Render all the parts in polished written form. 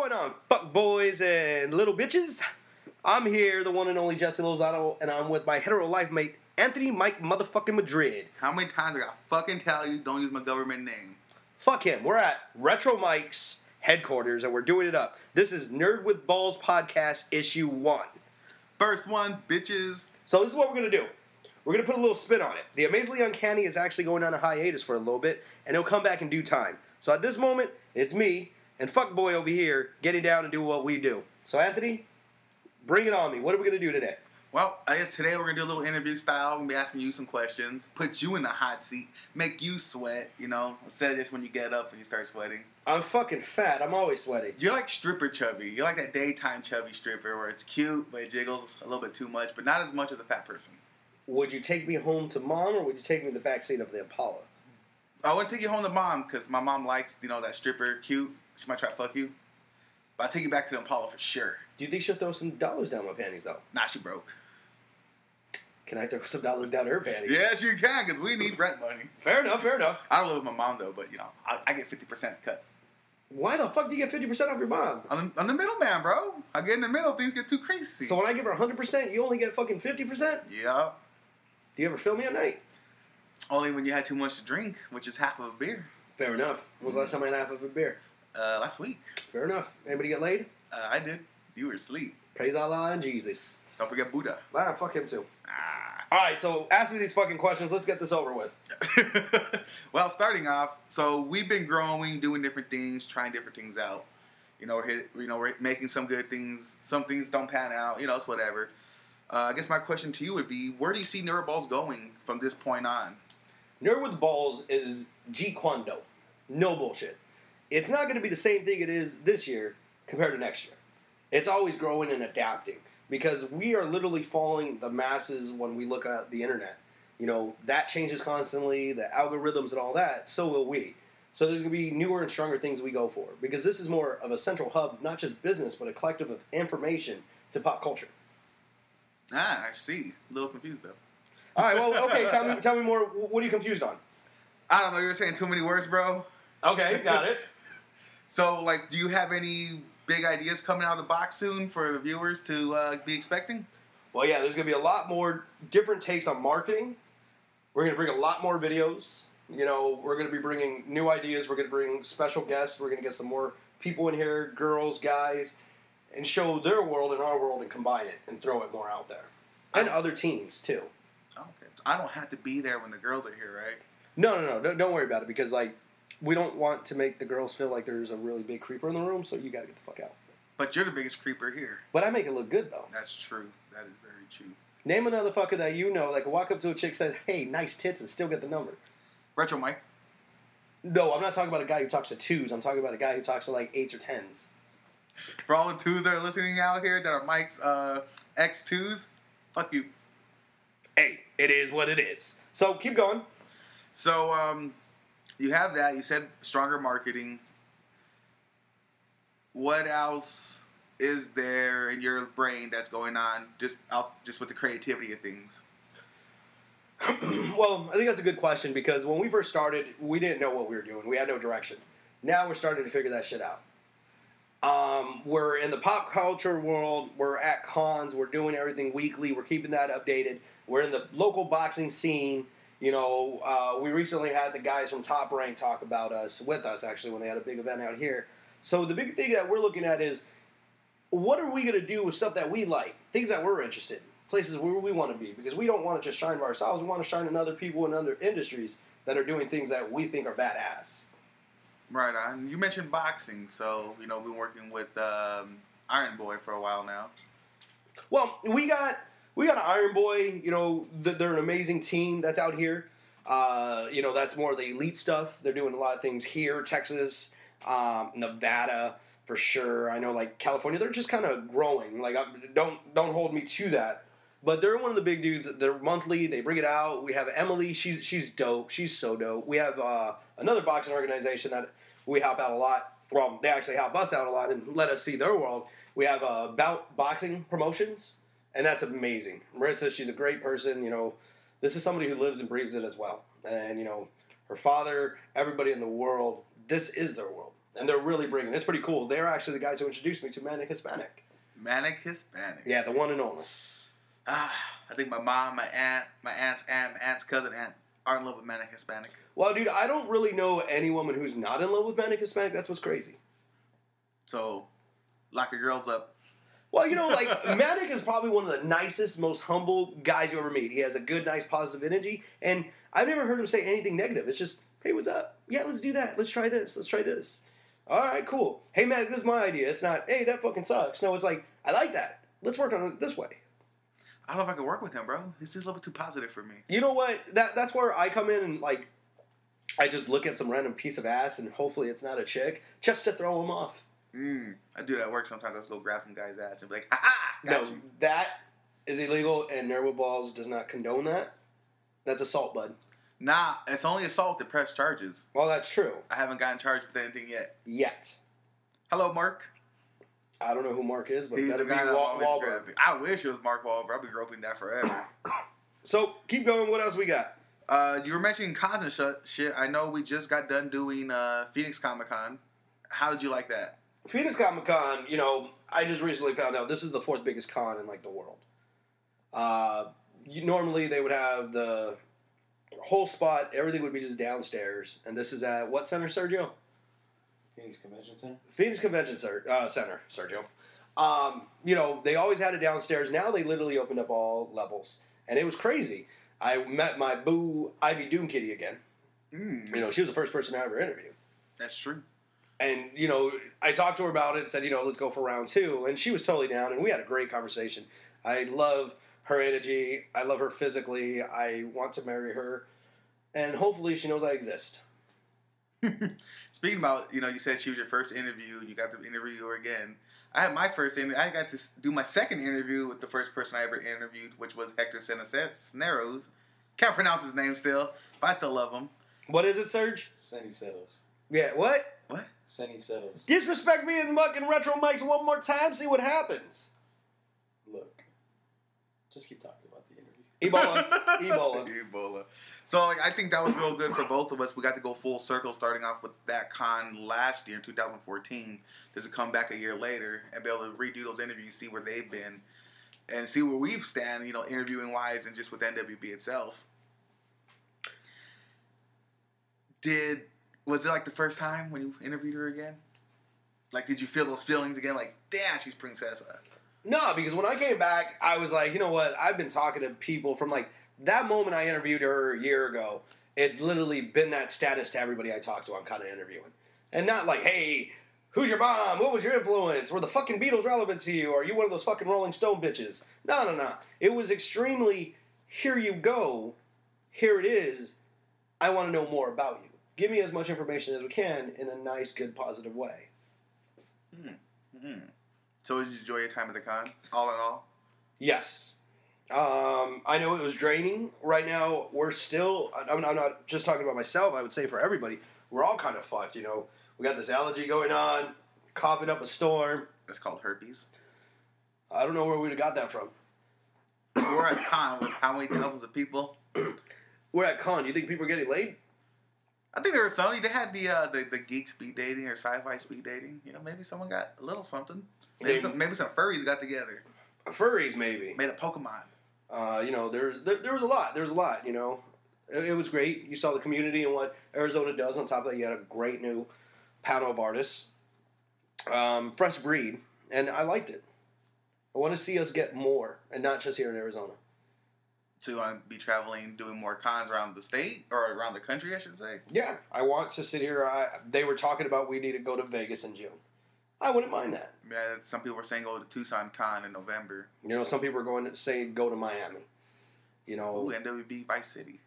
going on, fuck boys and little bitches? I'm here, the one and only Jesse Lozano, and I'm with my hetero life mate, Anthony Mike motherfucking Madrid. How many times I gotta fucking tell you don't use my government name? Fuck him. We're at Retro Mike's headquarters, and we're doing it up. This is Nerd with Balls Podcast Issue 1. First one, bitches. So this is what we're going to do. We're going to put a little spin on it. The Amazingly Uncanny is actually going on a hiatus for a little bit, and it'll come back in due time. So at this moment, it's me and fuckboy over here getting down and do what we do. So Anthony, bring it on me. What are we going to do today? Well, I guess today we're going to do a little interview style. We're going to be asking you some questions, put you in the hot seat, make you sweat, you know, instead of just when you get up and you start sweating. I'm fucking fat. I'm always sweaty. You're like stripper chubby. You're like that daytime chubby stripper where it's cute, but it jiggles a little bit too much, but not as much as a fat person. Would you take me home to mom, or would you take me in the backseat of the Impala? I wouldn't take you home to mom, because my mom likes, you know, that stripper cute. She might try to fuck you. But I'll take you back to the Impala for sure. Do you think she'll throw some dollars down my panties, though? Nah, she broke. Can I throw some dollars down her panties? Yes, you can, because we need rent money. Fair enough, fair enough. I don't live with my mom, though, but, you know, I get 50% cut. Why the fuck do you get 50% off your mom? I'm the middleman, bro. I get in the middle, things get too crazy. So when I give her 100%, you only get fucking 50%? Yeah. Do you ever fill me at night? Only when you had too much to drink, which is half of a beer. Fair enough. When was the last time I had half of a beer? Last week. Fair enough. Anybody get laid? I did. You were asleep. Praise Allah and Jesus. Don't forget Buddha. Ah, fuck him too. Ah. Alright, so ask me these fucking questions. Let's get this over with. Well, starting off, so we've been growing, doing different things, trying different things out. You know, we're making some good things. Some things don't pan out. You know, it's whatever. I guess my question to you would be, where do you see Nerd Balls going from this point on? Nerd with Balls is Jeet Kune Do. No bullshit. It's not going to be the same thing it is this year compared to next year. It's always growing and adapting because we are literally following the masses when we look at the internet. You know, that changes constantly, the algorithms and all that, so will we. So there's going to be newer and stronger things we go for because this is more of a central hub, not just business, but a collective of information to pop culture. Ah, I see. A little confused, though. All right, well, okay, tell me more. What are you confused on? I don't know. You were saying too many words, bro. Okay, got it. So, like, do you have any big ideas coming out of the box soon for the viewers to be expecting? Well, yeah, there's going to be a lot more different takes on marketing. We're going to bring a lot more videos. You know, we're going to be bringing new ideas. We're going to bring special guests. We're going to get some more people in here, girls, guys, and show their world and our world and combine it and throw it more out there. And other teams, too. Okay. So I don't have to be there when the girls are here, right? No. Don't worry about it because, like, we don't want to make the girls feel like there's a really big creeper in the room, so you got to get the fuck out. But you're the biggest creeper here. But I make it look good, though. That's true. That is very true. Name another fucker that you know, like, walk up to a chick, says, hey, nice tits, and still get the number. Retro Mike. No, I'm not talking about a guy who talks to twos. I'm talking about a guy who talks to, like, eights or tens. For all the twos that are listening out here that are Mike's ex-twos, fuck you. Hey, it is what it is. So, keep going. So, you have that. You said stronger marketing. What else is there in your brain that's going on just with the creativity of things? Well, I think that's a good question because when we first started, we didn't know what we were doing. We had no direction. Now we're starting to figure that shit out. We're in the pop culture world. We're at cons. We're doing everything weekly. We're keeping that updated. We're in the local boxing scene. You know, we recently had the guys from Top Rank talk about us, with us actually, when they had a big event out here. So the big thing that we're looking at is, what are we going to do with stuff that we like, things that we're interested in, places where we want to be, because we don't want to just shine by ourselves. We want to shine in other people in other industries that are doing things that we think are badass. Right on. You mentioned boxing, so, you know, we've been working with Iron Boy for a while now. Well, we got an Iron Boy. You know, they're an amazing team that's out here. You know, that's more of the elite stuff. They're doing a lot of things here, Texas, Nevada, for sure. I know, like, California, they're just kind of growing. Like, don't hold me to that. But they're one of the big dudes. They're monthly. They bring it out. We have Emily. She's dope. She's so dope. We have another boxing organization that we help out a lot. Well, they actually help us out a lot and let us see their world. We have Bout Boxing Promotions, and that's amazing. Maritza, she's a great person. You know, this is somebody who lives and breathes it as well. And, you know, her father, everybody in the world, this is their world. And they're really bringing it. It's pretty cool. They're actually the guys who introduced me to Manic Hispanic. Manic Hispanic. Yeah, the one and only. I think my mom, my aunt's cousin aunt are in love with Manic Hispanic. Well, dude, I don't really know any woman who's not in love with Manic Hispanic. That's what's crazy. So, lock your girls up. Well, you know, like, Manic is probably one of the nicest, most humble guys you ever meet. He has a good, nice, positive energy, and I've never heard him say anything negative. It's just, hey, what's up? Yeah, let's do that. Let's try this. Let's try this. All right, cool. Hey, Manic, this is my idea. It's not, hey, that fucking sucks. No, it's like, I like that. Let's work on it this way. I don't know if I can work with him, bro. He's just a little bit too positive for me. You know what? That's where I come in and, like, I just look at some random piece of ass, and hopefully it's not a chick, just to throw him off. I do that at work sometimes. I just go grab some guy's ass and be like, ha-ha, got you. That is illegal, and Nervo Balls does not condone that. That's assault, bud. Nah, it's only assault to press charges. Well, that's true. I haven't gotten charged with anything yet. Yet. Hello, Mark. I don't know who Mark is, but He's it better the be guy that Wahlberg. I wish it was Mark Wahlberg. I'll be groping that forever. So, keep going. What else we got? You were mentioning cons and shit. I know we just got done doing Phoenix Comic Con. How did you like that? Phoenix Comic Con, you know, I just recently found out this is the 4th biggest con in, like, the world. Normally they would have the whole spot, everything would be just downstairs, and this is at what center, Sergio? Phoenix Convention Center? Phoenix Convention Center, Sergio. You know, they always had it downstairs. Now they literally opened up all levels, and it was crazy. I met my boo, Ivy Doom Kitty, again. You know, she was the first person I ever interviewed. That's true. And, you know, I talked to her about it and said, you know, let's go for round 2. And she was totally down, and we had a great conversation. I love her energy. I love her physically. I want to marry her. And hopefully she knows I exist. Speaking about, you know, you said she was your first interview, and you got to interview her again. I had my first interview. I got to do my second interview with the first person I ever interviewed, which was Hector Cisneros. Can't pronounce his name still, but I still love him. What is it, Serge? Senny Settles. Yeah, what? What? Senny Settles. Disrespect me and mucking retro mics one more time, see what happens. Look, just keep talking about the interview. Ebola. So, like, I think that was real good for both of us. We got to go full circle, starting off with that con last year in 2014. Just to come back a year later and be able to redo those interviews, see where they've been, and see where we've stand, you know, interviewing wise and just with NWB itself. Was it like the first time when you interviewed her again? Like, did you feel those feelings again? Like, damn, she's Princessa. No, because when I came back, I was like, you know what? I've been talking to people from, like, that moment I interviewed her a year ago. It's literally been that status to everybody I talk to I'm kind of interviewing. And not like, hey, who's your mom? What was your influence? Were the fucking Beatles relevant to you? Are you one of those fucking Rolling Stone bitches? No. It was extremely, here you go. Here it is. I want to know more about you. Give me as much information as we can in a nice, good, positive way. So did you enjoy your time at the con, all in all? Yes. I know it was draining. Right now, we're still, I'm not just talking about myself, I would say for everybody, we're all kind of fucked, you know. We got this allergy going on, coughing up a storm. That's called herpes. I don't know where we'd have got that from. We're at con with how many thousands of people? We're at con. Do you think people are getting laid? I think there were some. They had the geek speed dating or sci-fi speed dating. You know, maybe someone got a little something. Maybe some furries got together. Furries, maybe. Made a Pokemon. You know, there was a lot. There was a lot, you know. It was great. You saw the community and what Arizona does. On top of that, you had a great new panel of artists. Fresh breed. And I liked it. I want to see us get more, and not just here in Arizona. To be traveling, doing more cons around the state, or around the country, I should say. Yeah, I want to sit here. They were talking about we need to go to Vegas in June. I wouldn't mind that. Yeah, some people were saying go to Tucson Con in November. You know, some people are saying go to Miami. You know, ooh, NWB Vice City.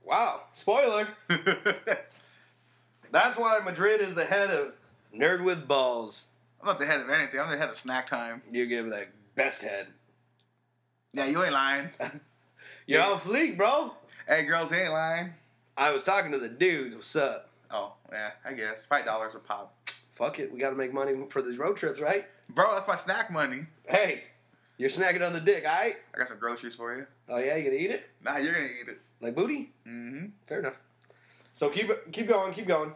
Wow, spoiler. That's why Madrid is the head of Nerd with Balls. I'm not the head of anything. I'm the head of Snack Time. You give that best head. Yeah, you ain't lying. You're on fleek, bro. Hey, girls, you ain't lying. I was talking to the dudes. What's up? Oh, yeah, I guess. $5 a pop. Fuck it. We got to make money for these road trips, right? Bro, that's my snack money. Hey, you're snacking on the dick, all right? I got some groceries for you. Oh, yeah? You going to eat it? Nah, you're going to eat it. Like booty? Mm-hmm. Fair enough. So keep going.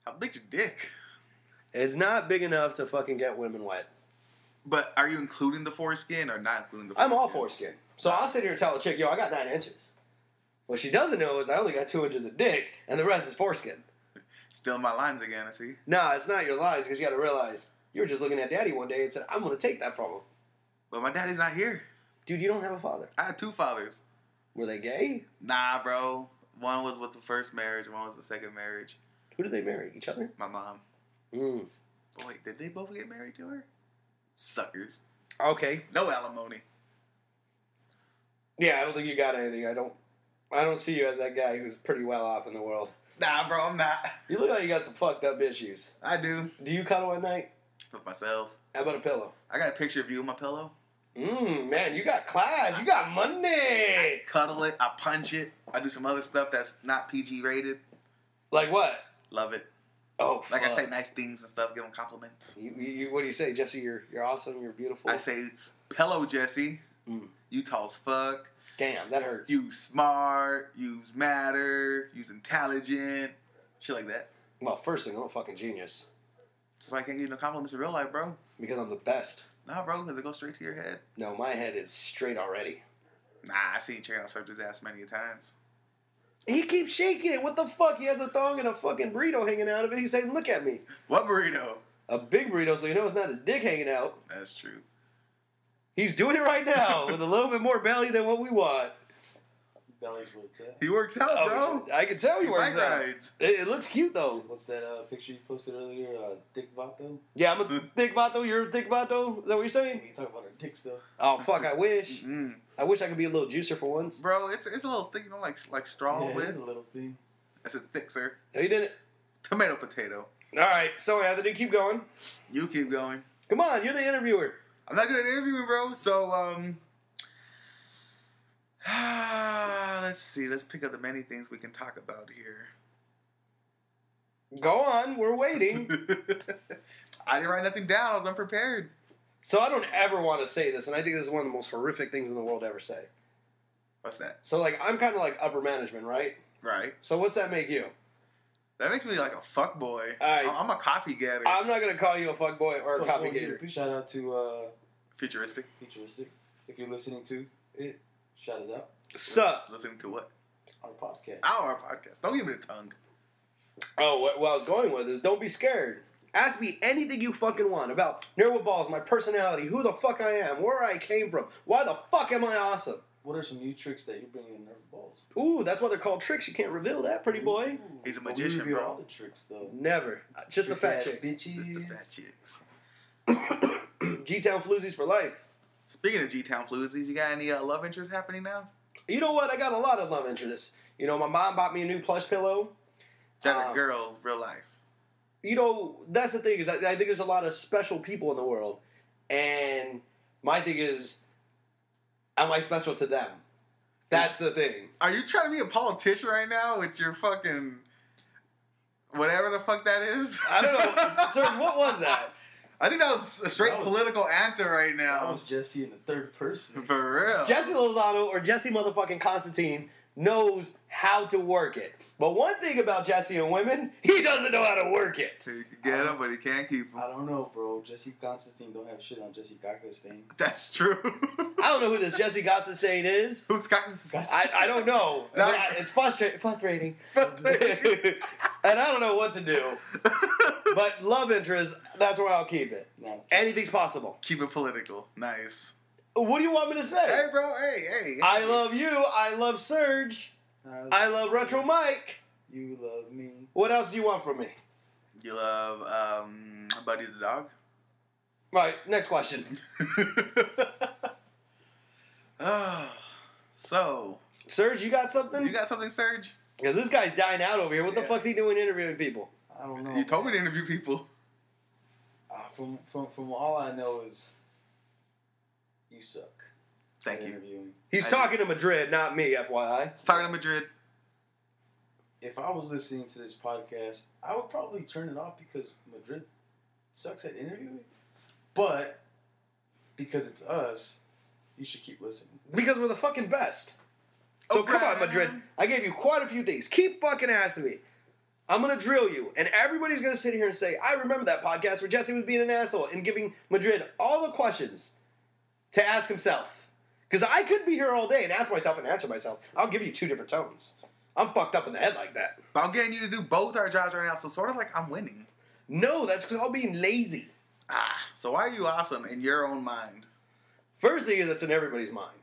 How big's your dick? It's not big enough to fucking get women wet. But are you including the foreskin or not including the I'm foreskin? all foreskin. So I'll sit here and tell a chick, yo, I got 9 inches. What she doesn't know is I only got 2 inches of dick, and the rest is foreskin. Still in my lines again, I see. Nah, it's not your lines, because you got to realize you were just looking at daddy one day and said, I'm going to take that from him. But my daddy's not here. Dude, you don't have a father. I had 2 fathers. Were they gay? Nah, bro. One was with the first marriage, one was the second marriage. Who did they marry? Each other? My mom. Mm. Oh, wait, did they both get married to her? Suckers. Okay. No alimony. Yeah, I don't think you got anything. I don't see you as that guy who's pretty well off in the world. Nah, bro, I'm not. You look like you got some fucked up issues. I do. Do you cuddle at night? With myself. How about a pillow? I got a picture of you on my pillow. Man, you got class. You got money. Cuddle it. I punch it. I do some other stuff that's not PG rated. Like what? Love it. Oh, Like fuck. I say nice things and stuff. Give them compliments. What do you say, Jesse? You're awesome. You're beautiful. I say, pillow Jesse. Mm. You tall as fuck. Damn, that hurts. You smart. You's matter. You's intelligent. Shit like that. Well, first thing, I'm a fucking genius That's why I can't give you no compliments in real life, bro. because I'm the best. Nah, bro, because it goes straight to your head. No, my head is straight already. Nah, I seen you checking out Serge's ass many times. He keeps shaking it. What the fuck? He has a thong and a fucking burrito hanging out of it. He's saying, "Look at me." What burrito? A big burrito, so you know it's not his dick hanging out. That's true. He's doing it right now with a little bit more belly than what we want. Belly's where it's at. He works out, bro. I can tell He you where bike he's at. rides. It looks cute though. What's that picture you posted earlier? Dick Vato? Yeah, I'm a thick vato. You're a thick vato. Is that what you're saying? We can talk about our dicks though. Oh fuck! I wish. Mm. I wish I could be a little juicer for once. Bro, it's a little thing, you know, like straw Yeah, with. it's a little thing. That's a thick, sir. No, you didn't. Tomato potato. All right. So Anthony, keep going. You keep going. Come on, you're the interviewer. I'm not good at interviewing, bro. So, let's see. Let's pick up the many things we can talk about here. Go on. We're waiting. I didn't write nothing down. I was unprepared. So I don't ever want to say this, and I think this is one of the most horrific things in the world to ever say. What's that? So like, I'm kind of like upper management, right? Right. So what's that make you? That makes me like a fuck boy. Alright. I'm a coffee getter. I'm not gonna call you a fuck boy or a coffee so gator. Shout out to Futuristic. Futuristic. If you're listening to it, shout us out. Sup? Listening to what? Our podcast. Our podcast. Don't give me the tongue. Oh, what I was going with is don't be scared. Ask me anything you fucking want about Nerd with Balls, my personality, who the fuck I am, where I came from, why the fuck am I awesome? What are some new tricks that you're bringing in Nerd Balls? Ooh, that's why they're called tricks. You can't reveal that, pretty boy. Ooh, He's a but we magician, reveal bro. all the tricks though. Never. Just the fat Trick-ass chicks. bitches. Just the fat chicks. G-Town floozies for life. Speaking of G-Town floozies, you got any love interests happening now? You know what? I got a lot of love interests. You know, my mom bought me a new plush pillow. That are girls, real life. You know, that's the thing is I think there's a lot of special people in the world, and my thing is, am I special to them? That's the thing. Are you trying to be a politician right now with your fucking whatever the fuck that is? I don't know, Serge. What was that? I think that was a straight That was- political answer right That now. was Jesse in the third person. For real. Jesse Lozano or Jesse motherfucking Constantine knows how to work it. But one thing about Jesse and women, he doesn't know how to work it. So you can get him, but he can't keep him. I don't know, bro. Jesse Constantine don't have shit on Jesse Constantine. That's true. I don't know who this Jesse Constantine is. Who's got this? I don't know. No. It's frustrating. And I don't know what to do. But love interest, that's where I'll keep it. No. Anything's possible. Keep it political. Nice. What do you want me to say? Hey, bro. Hey. I love you. I love Serge. I love Retro Mike. You love me. What else do you want from me? You love Buddy the dog? Right, next question. So, Serge, you got something? you got something, Serge? Because this guy's dying out over here. What the Yeah. fuck's he doing interviewing people? I don't know. You told me to interview people. From all I know is you suck. Thank at you. Interviewing. He's I talking to Madrid, not me, FYI. It's talking to Madrid. If I was listening to this podcast, I would probably turn it off because Madrid sucks at interviewing. But because it's us, you should keep listening. Because we're the fucking best. So Okay. come on, Madrid. I gave you quite a few things. Keep fucking asking me. I'm going to drill you, and everybody's going to sit here and say, I remember that podcast where Jesse was being an asshole and giving Madrid all the questions to ask himself. Because I could be here all day and ask myself and answer myself. I'll give you 2 different tones. I'm fucked up in the head like that. But I'm getting you to do both our jobs right now, so sort of like I'm winning. No, that's called being lazy. So why are you awesome in your own mind? First thing is, that's in everybody's mind.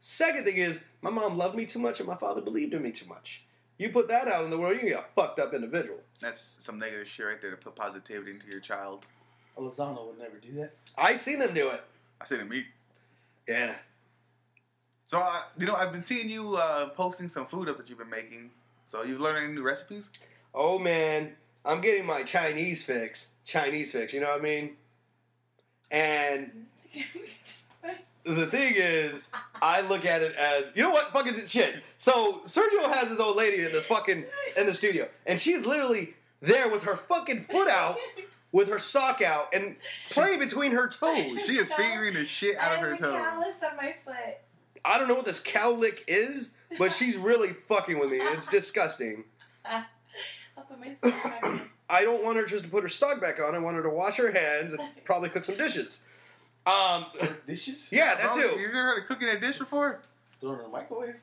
Second thing is, my mom loved me too much and my father believed in me too much. You put that out in the world, you're going to get a fucked up individual. That's some negative shit right there to put positivity into your child. Lozano would never do that. I've seen them do it. I seen him eat. Yeah. So, I've been seeing you posting some food up that you've been making. So, you've learned any new recipes? Oh, man. I'm getting my Chinese fix. You know what I mean? And the thing is, I look at it as, you know what? Fucking shit. So, Sergio has his old lady in the studio. And she's literally there with her fucking foot out, with her sock out, and playing between her toes. She is fingering the shit out of her toes. I have a callus on my foot. I don't know what this cow lick is, but she's really fucking with me. It's disgusting. I'll put my sock back on. I don't want her just to put her sock back on. I want her to wash her hands and probably cook some dishes. Dishes? Yeah, that too. You ever heard of cooking a dish before? Throw it in the microwave?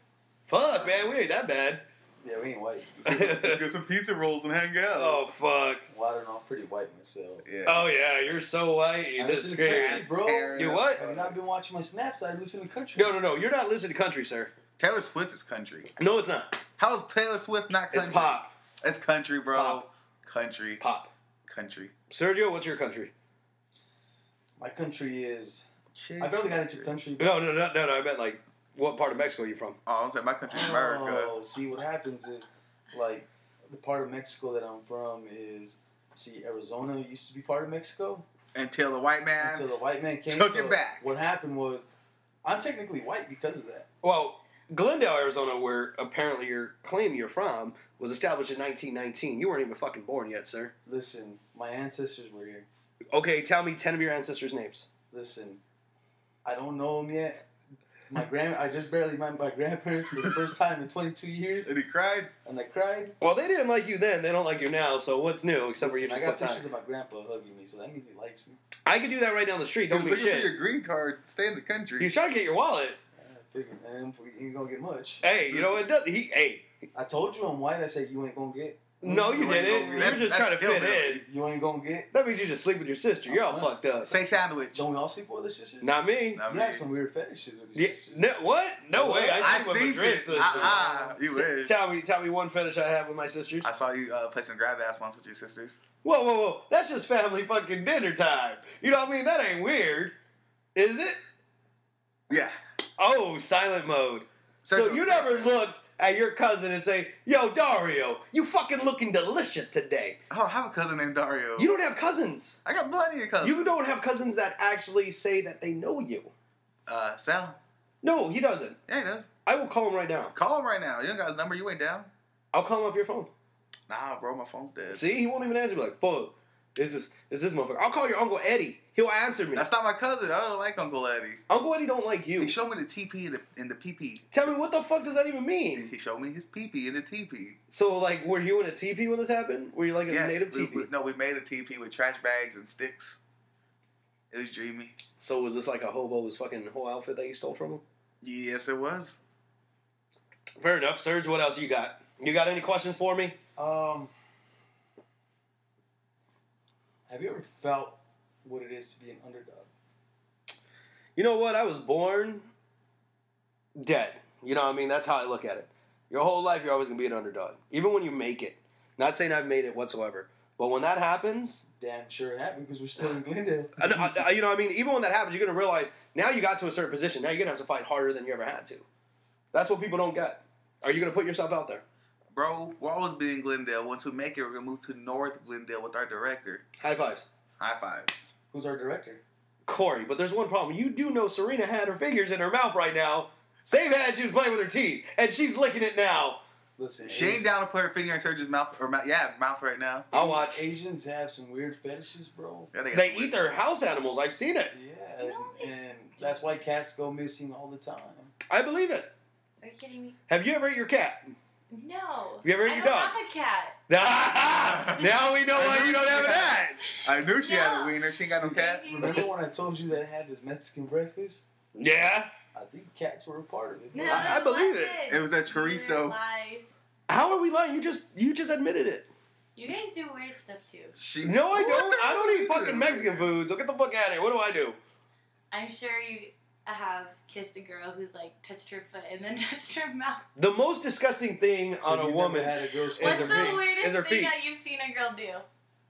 Fuck, man, we ain't that bad. Yeah, we ain't white. Let's get some pizza rolls and hang out. Oh, fuck. Well, I don't know. I'm pretty white myself. Yeah. Oh, yeah, you're so white. You I just listen to scared. country, bro. You what? Have you not been watching my snaps? I listen to country. No. You're not listening to country, sir. Taylor Swift is country. No, it's not. How is Taylor Swift not country? It's pop. It's country, bro. Pop. Country. Pop. Country. Sergio, what's your country? My country is... I barely got into country. But... No. I meant, like, what part of Mexico are you from? Oh, I'm saying my country is America. Oh, see, what happens is, like, the part of Mexico that I'm from is... See, Arizona used to be part of Mexico. Until the white man Until the white man came. took it back. What happened was, I'm technically white because of that. Well, Glendale, Arizona, where apparently you're claiming you're from, was established in 1919. You weren't even fucking born yet, sir. Listen, my ancestors were here. Okay, tell me 10 of your ancestors' names. Listen, I don't know them yet. I just barely met my grandparents for the first time in 22 years, And he cried. and I cried. Well, they didn't like you then. They don't like you now. So what's new? Except for you Listen, just I got put pictures time. of my grandpa hugging me, so that means he likes me. I could do that right down the street. Don't He be was looking for shit. your green card. Stay in the country. He's trying to get your wallet. I figured, man, you ain't gonna get much. Hey, you know what? Hey. I told you I'm white. I said you ain't gonna get. No, you You ain't didn't. gonna You're get- just trying to that's fit hillbilly. in. You ain't gonna get. That means you just sleep with your sister. You're all Uh-huh. fucked up. Say sandwich. Don't we all sleep with other sisters? Not me. Not You me. have some weird fetishes with your Yeah, sisters. no, what? No way. I I sleep with seen Madrid this. sisters. You wish. Tell me one fetish I have with my sisters. I saw you play some grab ass once with your sisters. Whoa. That's just family fucking dinner time. You know what I mean? That ain't weird. Is it? Yeah. Oh, silent mode. So you never looked at your cousin and say, yo, Dario, you fucking looking delicious today. I don't have a cousin named Dario. You don't have cousins. I got plenty of cousins. You don't have cousins that actually say that they know you. Sal. No, he doesn't. Yeah, he does. I will call him right now. Call him right now. You don't got his number. You ain't down. I'll call him off your phone. Nah, bro, my phone's dead. See, he won't even answer me. Like, fuck, is this motherfucker? I'll call your Uncle Eddie. He'll answer me. That's not my cousin. I don't like Uncle Eddie. Uncle Eddie don't like you. He showed me the TP and the PP. Tell me, what the fuck does that even mean? He showed me his PP and the TP. So, like, were you in a teepee when this happened? Were you like in a native teepee? We made a TP with trash bags and sticks. It was dreamy. So was this like a hobo's fucking whole outfit that you stole from him? Yes, it was. Fair enough. Serge, what else you got? You got any questions for me? Have you ever felt what it is to be an underdog? You know what? I was born dead. You know what I mean? That's how I look at it. Your whole life, you're always going to be an underdog. Even when you make it. Not saying I've made it whatsoever. But when that happens... Damn sure it happened because we're still in Glendale. you know what I mean? Even when that happens, you're going to realize, now you got to a certain position. Now you're going to have to fight harder than you ever had to. That's what people don't get. Are you going to put yourself out there? Bro, we'll always be in Glendale. Once we make it, we're going to move to North Glendale with our director. High fives. High fives. Who's our director? Corey, but there's one problem. You do know Serena had her fingers in her mouth right now. Same hand she was playing with her teeth, and she's licking it now. Listen, She ain't down to put her finger in Serge's mouth, mouth right now. I'll watch. Asians have some weird fetishes, bro. Yeah, They eat their house animals. I've seen it. Yeah, and that's why cats go missing all the time. I believe it. Are you kidding me? Have you ever ate your cat? No. Have you ever had I your don't dog? have a cat. Now we know why you don't have an ad. I knew she had a No. wiener. She ain't got no cat. Remember when I told you that I had this Mexican breakfast? Yeah. I think cats were a part of it. No, bro. I believe it. wasn't. It was that You're chorizo. Lies. How are we lying? You just admitted it. You guys do weird stuff too. She. No, I What don't. the I hell don't you eat fucking doing? Mexican food. So get the fuck out of here. What do I do? I'm sure you have kissed a girl who's like touched her foot and then touched her mouth. The most disgusting thing So on a you woman. never had a girl's Is What's her the feet. weirdest Is her thing feet. that you've seen a girl do?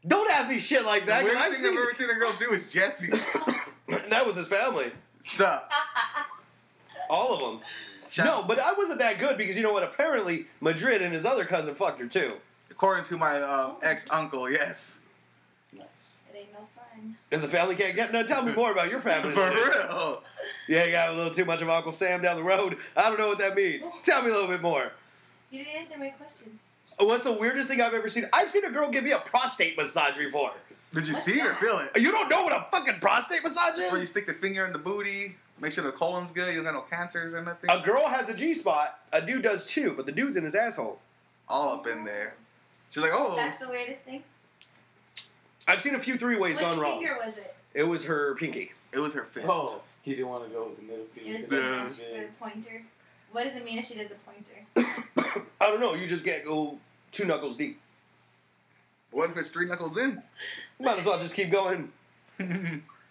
Don't ask me shit like The that. 'cause weirdest I've thing I've seen ever seen a girl do is Jesse. that was his family. Sup? All of them. No, but I wasn't that good because you know what? Apparently, Madrid and his other cousin fucked her too. According to my ex-uncle, yes. Nice. It ain't no fun. If the family can't get no, tell me more about your family. For real. Yeah, you got a little too much of Uncle Sam down the road. I don't know what that means. Tell me a little bit more. You didn't answer my question. What's the weirdest thing I've ever seen? I've seen a girl give me a prostate massage before. Did you What's see or that? feel it? You don't know what a fucking prostate massage Where you is? stick the finger in the booty, make sure the colon's good, you don't got no cancers or nothing. A girl has a G-spot, a dude does too, but the dude's in his asshole. All up in there. She's like, oh. That's the weirdest thing. I've seen a few three-ways Which gone wrong. finger was it? It was her pinky. It was her fist. Oh, he didn't want to go with the middle It finger. was because Yeah. it's just too for the big. pointer. What does it mean if she does a pointer? I don't know, you just can't go 2 knuckles deep. What if it's 3 knuckles in? Might as well just keep going.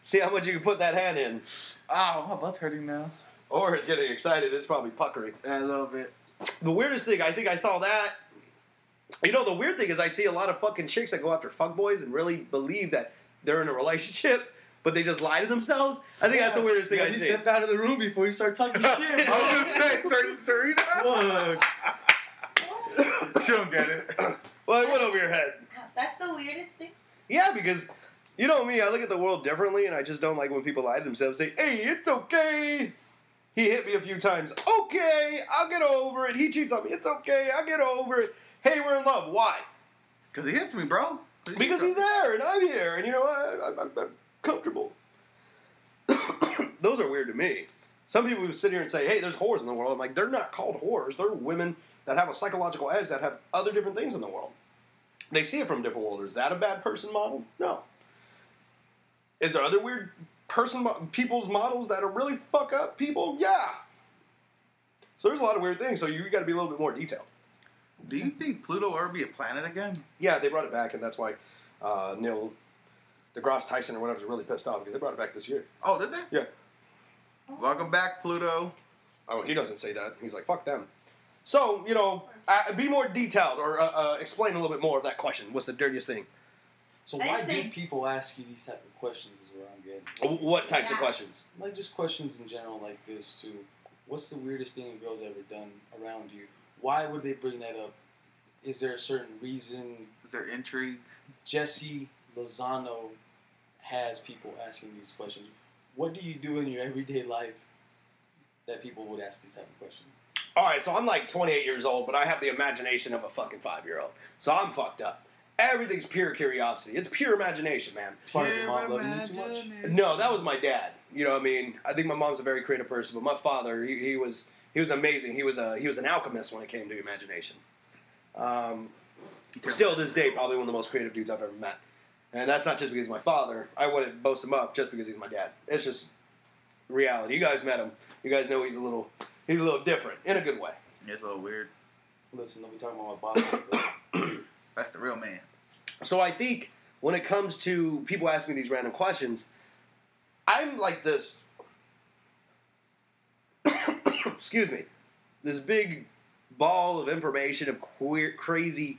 See how much you can put that hand in. Oh, my butt's hurting now. Or it's getting excited, it's probably puckering. A little bit. The weirdest thing, I think I saw that. You know, the weird thing is I see a lot of fucking chicks that go after fuckboys and really believe that they're in a relationship, but they just lie to themselves. I think that's the weirdest thing Yeah, I you see. step out of the room before you start talking shit. I was gonna say, Serena. Look. She don't get it. Well, it went over your head. That's the weirdest thing. Yeah, because you know me, I look at the world differently, and I just don't like when people lie to themselves. Say, "Hey, it's okay. He hit me a few times. Okay, I'll get over it. He cheats on me. It's okay. I'll get over it. Hey, we're in love. Why? Because he hits me, bro. Because he's there, and I'm here, and you know I'm comfortable." Those are weird to me. Some people would sit here and say, "Hey, there's whores in the world." I'm like, they're not called whores. They're women that have a psychological edge that have other different things in the world. They see it from a different world. Is that a bad person model? No. Is there other weird people's models that are really fuck up people? Yeah. So there's a lot of weird things. So you got to be a little bit more detailed. Do you think Pluto will ever be a planet again? Yeah, they brought it back, and that's why Neil deGrasse Tyson or whatever was really pissed off because they brought it back this year. Oh, did they? Yeah. Welcome back, Pluto. Oh, he doesn't say that. He's like, fuck them. So, you know, be more detailed or explain a little bit more of that question. What's the dirtiest thing? So I why say- do people ask you these type of questions is where I'm getting. What types of Yeah. questions? Like just questions in general like this too. What's the weirdest thing a girl's ever done around you? Why would they bring that up? Is there a certain reason Is there intrigue? Jesse Lozano has people asking these questions? What do you do in your everyday life that people would ask these type of questions? All right, so I'm like 28 years old, but I have the imagination of a fucking 5-year-old. So I'm fucked up. Everything's pure curiosity. It's pure imagination, man. It's part of your mom loving you too much. No, that was my dad. You know what I mean? I think my mom's a very creative person, but my father, he was amazing. He was an alchemist when it came to imagination. Still to this day, probably one of the most creative dudes I've ever met. And that's not just because he's my father. I wouldn't boast him up just because he's my dad. It's just reality. You guys met him. You guys know he's a little different in a good way. It's a little weird. Listen, don't be talking about my boss. That's the real man. So I think when it comes to people asking me these random questions, I'm like this. Excuse me, this big ball of information of crazy.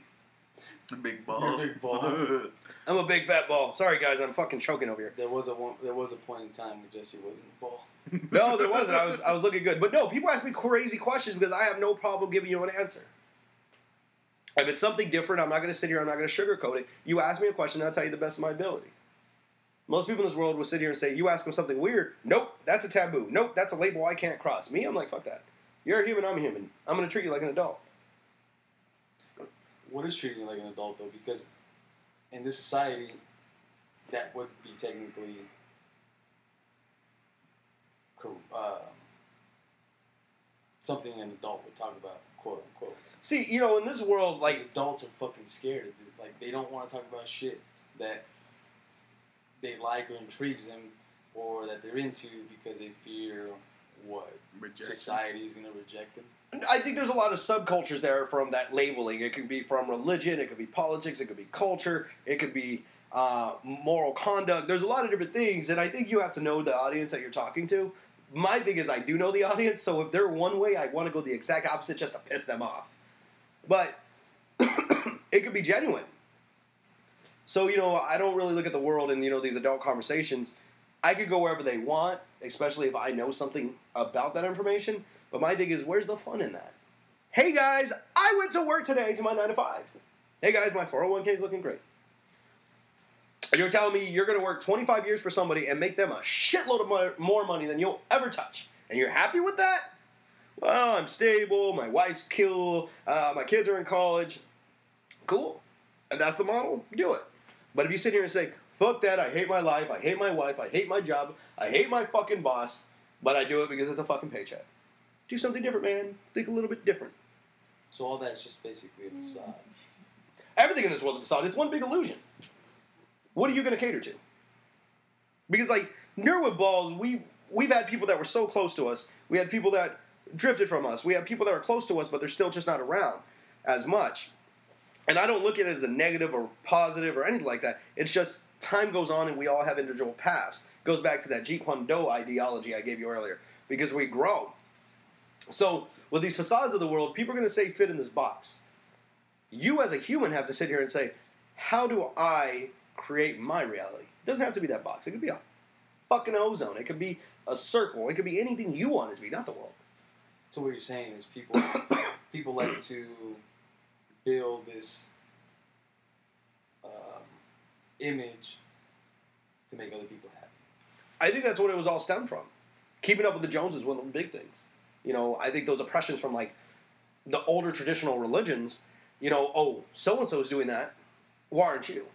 A big ball. You're a big ball. I'm a big fat ball. Sorry guys, I'm fucking choking over here. There was a point in time when Jesse wasn't a ball. No, there wasn't. I was looking good, but no, people ask me crazy questions because I have no problem giving you an answer. If it's something different, I'm not going to sit here. I'm not going to sugarcoat it. You ask me a question, I'll tell you the best of my ability. Most people in this world will sit here and say, you ask them something weird. Nope, that's a taboo. Nope, that's a label I can't cross. Me, I'm like, fuck that. You're a human, I'm a human. I'm going to treat you like an adult. What is treating you like an adult though? Because in this society, that would be technically something an adult would talk about, quote unquote. See, you know, in this world, Like, like, adults are fucking scared of this. Like, they don't want to talk about shit that they like or intrigues them or that they're into because they fear what Rejection. society is going to reject them. I think there's a lot of subcultures there from that labeling. It could be from religion, it could be politics, it could be culture, it could be moral conduct. There's a lot of different things, and I think you have to know the audience that you're talking to. My thing is, I do know the audience, so if they're one way, I want to go the exact opposite just to piss them off. But it could be genuine. So, you know, I don't really look at the world and, you know, these adult conversations. I could go wherever they want, especially if I know something about that information. But my thing is, where's the fun in that? Hey, guys, I went to work today to my 9 to 5. Hey, guys, my 401k is looking great. You're telling me you're going to work 25 years for somebody and make them a shitload of more money than you'll ever touch. And you're happy with that? Well, I'm stable. My wife's cool. My kids are in college. Cool. And that's the model. Do it. But if you sit here and say, fuck that, I hate my life, I hate my wife, I hate my job, I hate my fucking boss, but I do it because it's a fucking paycheck. Do something different, man. Think a little bit different. So all that's just basically a facade. Everything in this world's a facade. It's one big illusion. What are you going to cater to? Because, like, Nerd with Balls, we've had people that were so close to us. We had people that drifted from us. We have people that are close to us, but they're still just not around as much. And I don't look at it as a negative or positive or anything like that. It's just time goes on and we all have individual paths. Goes back to that Jeet Kune Do ideology I gave you earlier. Because we grow. So, with these facades of the world, people are going to say fit in this box. You as a human have to sit here and say, how do I create my reality? It doesn't have to be that box. It could be a fucking ozone. It could be a circle. It could be anything you want it to be, not the world. So what you're saying is people like to build this image to make other people happy. I think that's what it was all stemmed from. Keeping up with the Joneses is one of the big things. You know, I think those oppressions from, like, the older traditional religions, you know, oh, so-and-so's doing that. Why aren't you?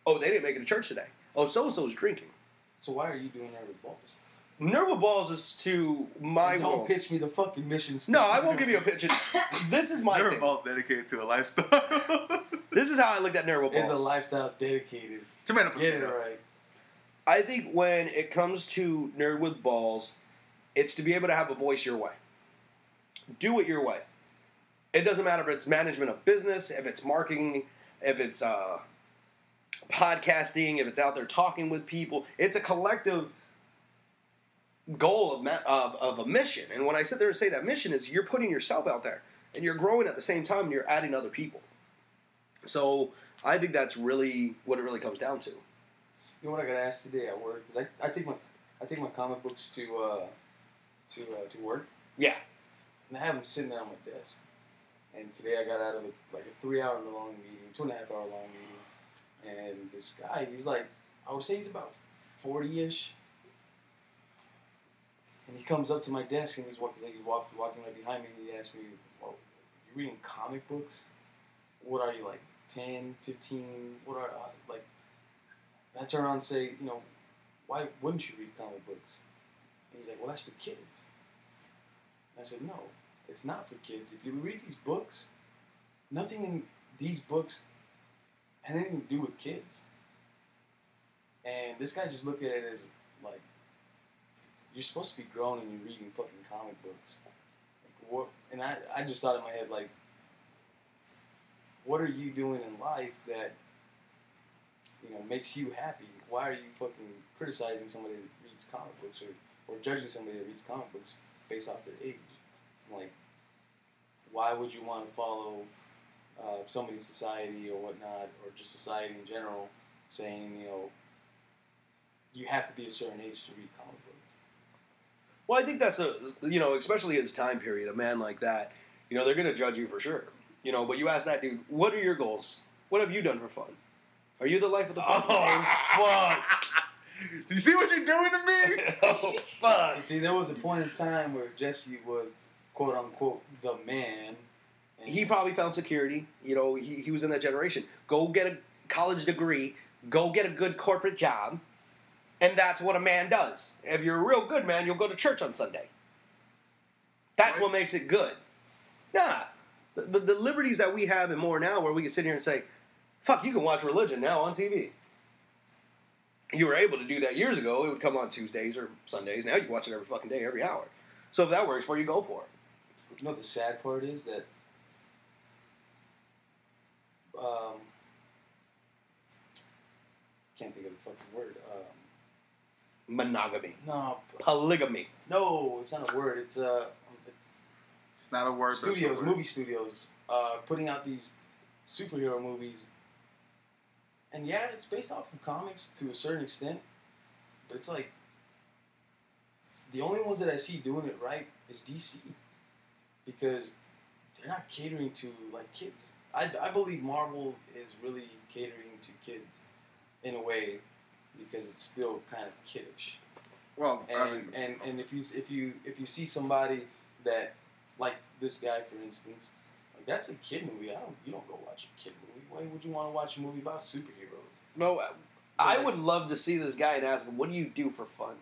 Oh, they didn't make it to church today. Oh, so-and-so's drinking. So why are you doing Nerd with Balls? Nerd with Balls is to my Don't world. pitch me the fucking mission No, statement. I won't give you a pitch. This is my They're thing. both dedicated to a lifestyle. This is how I looked at Nerd with It's Balls. a lifestyle dedicated. Tomato. Get it right. I think when it comes to Nerd with Balls, it's to be able to have a voice your way. Do it your way. It doesn't matter if it's management of business, if it's marketing, if it's podcasting, if it's out there talking with people. It's a collective goal of a mission. And when I sit there and say that mission is you're putting yourself out there and you're growing at the same time and you're adding other people. So I think that's really what it really comes down to. You know what I got asked today at work? 'Cause I take my comic books to work, Yeah. and I have them sitting there on my desk. And today I got out of like a 3-hour long meeting, 2.5-hour long meeting, and this guy, he's like, I would say he's about 40-ish, and he comes up to my desk and he's walking right behind me, and he asked me, "Well, you reading comic books? What are you, like 10, 15? What are like?" And I turn around and say, you know, why wouldn't you read comic books? And he's like, well, that's for kids. And I said, no, it's not for kids. If you read these books, nothing in these books has anything to do with kids. And this guy just looked at it as, like, you're supposed to be grown and you're reading fucking comic books. Like, what? And I just thought in my head, like, what are you doing in life that, you know, makes you happy? Why are you fucking criticizing somebody that reads comic books or judging somebody that reads comic books based off their age? Like, why would you want to follow somebody's society or whatnot, or just society in general, saying, you know, you have to be a certain age to read comic books? Well, I think that's you know, especially his time period, a man like that, you know, they're going to judge you for sure. You know, but you ask that dude, what are your goals? What have you done for fun? Are you the life of the party? Oh, fuck. Do you see what you're doing to me? Oh, fuck. You see, there was a point in time where Jesse was, quote unquote, the man. And He probably found security. You know, he was in that generation. Go get a college degree. Go get a good corporate job. And that's what a man does. If you're a real good man, you'll go to church on Sunday. That's what makes it good. Nah. The liberties that we have and more now where we can sit here and say, fuck, you can watch religion now on TV. You were able to do that years ago. It would come on Tuesdays or Sundays. Now you can watch it every fucking day, every hour. So if that works for you, go for it. You know what the sad part is? That can't think of the fucking word. Monogamy. No. Polygamy. No, it's not a word. It's not a word. studios, movie studios, putting out these superhero movies. And yeah, it's based off of comics to a certain extent, but it's like the only ones that I see doing it right is DC, because they're not catering to like kids. I believe Marvel is really catering to kids in a way because it's still kind of kiddish. Well, and if you see somebody that, like this guy for instance, like that's a kid movie. You don't go watch a kid movie. Why would you want to watch a movie about superheroes? No, I would love to see this guy and ask him, what do you do for fun?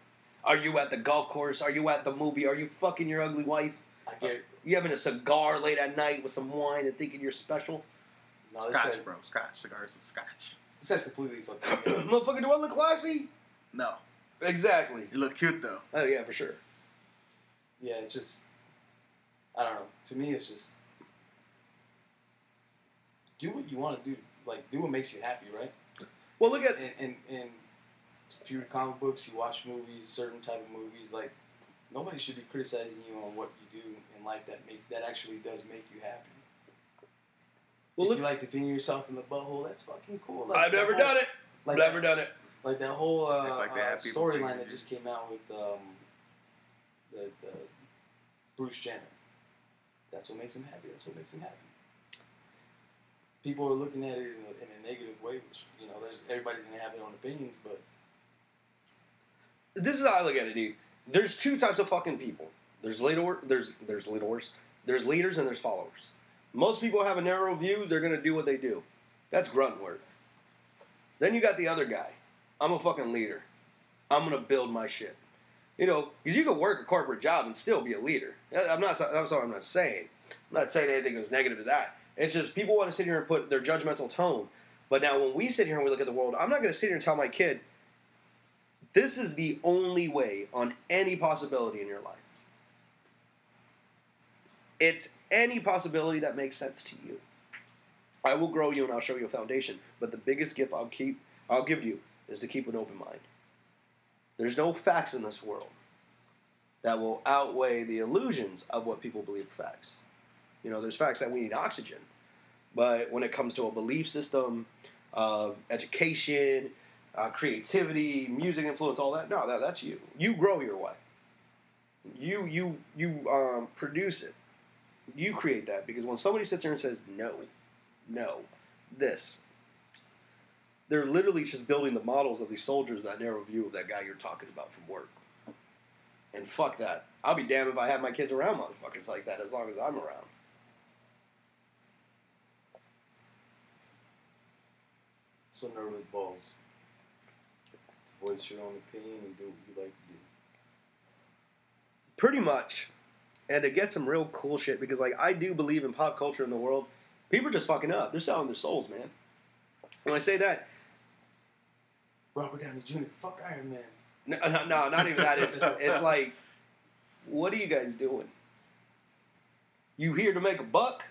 Are you at the golf course? Are you at the movie? Are you fucking your ugly wife? I get it. You having a cigar late at night with some wine and thinking you're special? No, Scotch, bro. Scotch. Cigars with Scotch. This guy's completely fucking weird. Motherfucker, do I look classy? No. Exactly. You look cute, though. Oh, yeah, for sure. Yeah, it's just, I don't know. To me, it's just, do what you want to do. Like, do what makes you happy, right? Well, look at... And if you read comic books, you watch movies, certain type of movies, like, nobody should be criticizing you on what you do in life that actually does make you happy. Well, if you like to finger yourself in the butthole, that's fucking cool. Like, I've never done it. Like never done it. Like that whole Like storyline that just came out with the Bruce Jenner. That's what makes him happy. That's what makes him happy. People are looking at it in a negative way, which, you know, everybody's gonna have their own opinions, but this is how I look at it, dude. There's two types of fucking people. There's leaders and there's followers. Most people have a narrow view. They're gonna do what they do. That's grunt work. Then you got the other guy. I'm a fucking leader. I'm gonna build my shit. You know, because you can work a corporate job and still be a leader. I'm not saying. I'm not saying anything that's negative to that. It's just people want to sit here and put their judgmental tone. But now when we sit here and we look at the world, I'm not going to sit here and tell my kid, this is the only way on any possibility in your life. It's any possibility that makes sense to you. I will grow you and I'll show you a foundation. But the biggest gift I'll give you is to keep an open mind. There's no facts in this world that will outweigh the illusions of what people believe are facts. You know, there's facts that we need oxygen. But when it comes to a belief system, education, creativity, music influence, all that, no, that's you. You grow your way. You produce it. You create that. Because when somebody sits there and says, no, this, they're literally just building the models of these soldiers, that narrow view of that guy you're talking about from work. And fuck that. I'll be damned if I have my kids around motherfuckers like that as long as I'm around. So nerd with balls. To voice your own opinion and do what you like to do. Pretty much. And to get some real cool shit, because like I do believe in pop culture in the world. People are just fucking up. They're selling their souls, man. When I say that, Robert Downey Jr., fuck Iron Man. No, not even that. It's like, what are you guys doing? You here to make a buck?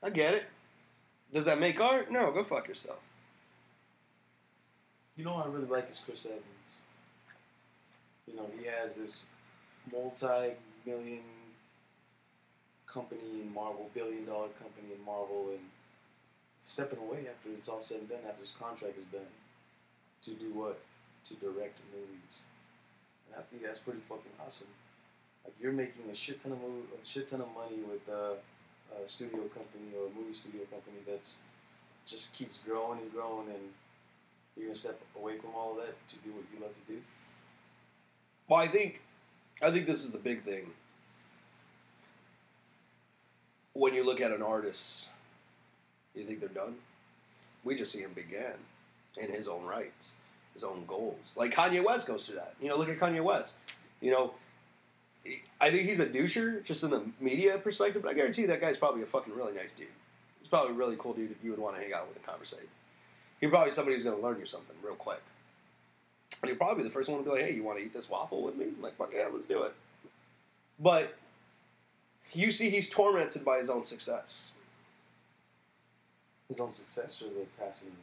I get it. Does that make art? No, go fuck yourself. You know what I really like is Chris Evans. You know, he has this multi-million company in Marvel, billion-dollar company in Marvel, and stepping away after it's all said and done, after his contract is done, to do what? To direct movies. And I think that's pretty fucking awesome. Like, you're making a shit ton of money with a studio company or a movie studio company that's just keeps growing and growing, and you're gonna step away from all of that to do what you love to do. Well, I think this is the big thing. When you look at an artist, you think they're done? We just see him begin in his own rights, his own goals. Like Kanye West goes through that. You know, look at Kanye West. You know, I think he's a doucher, just in the media perspective, but I guarantee that guy's probably a fucking really nice dude. He's probably a really cool dude if you would want to hang out with and conversate. He's probably somebody who's going to learn you something real quick. And he'll probably be the first one to be like, hey, you want to eat this waffle with me? I'm like, fuck yeah, let's do it. But you see he's tormented by his own success. His own success or the passing of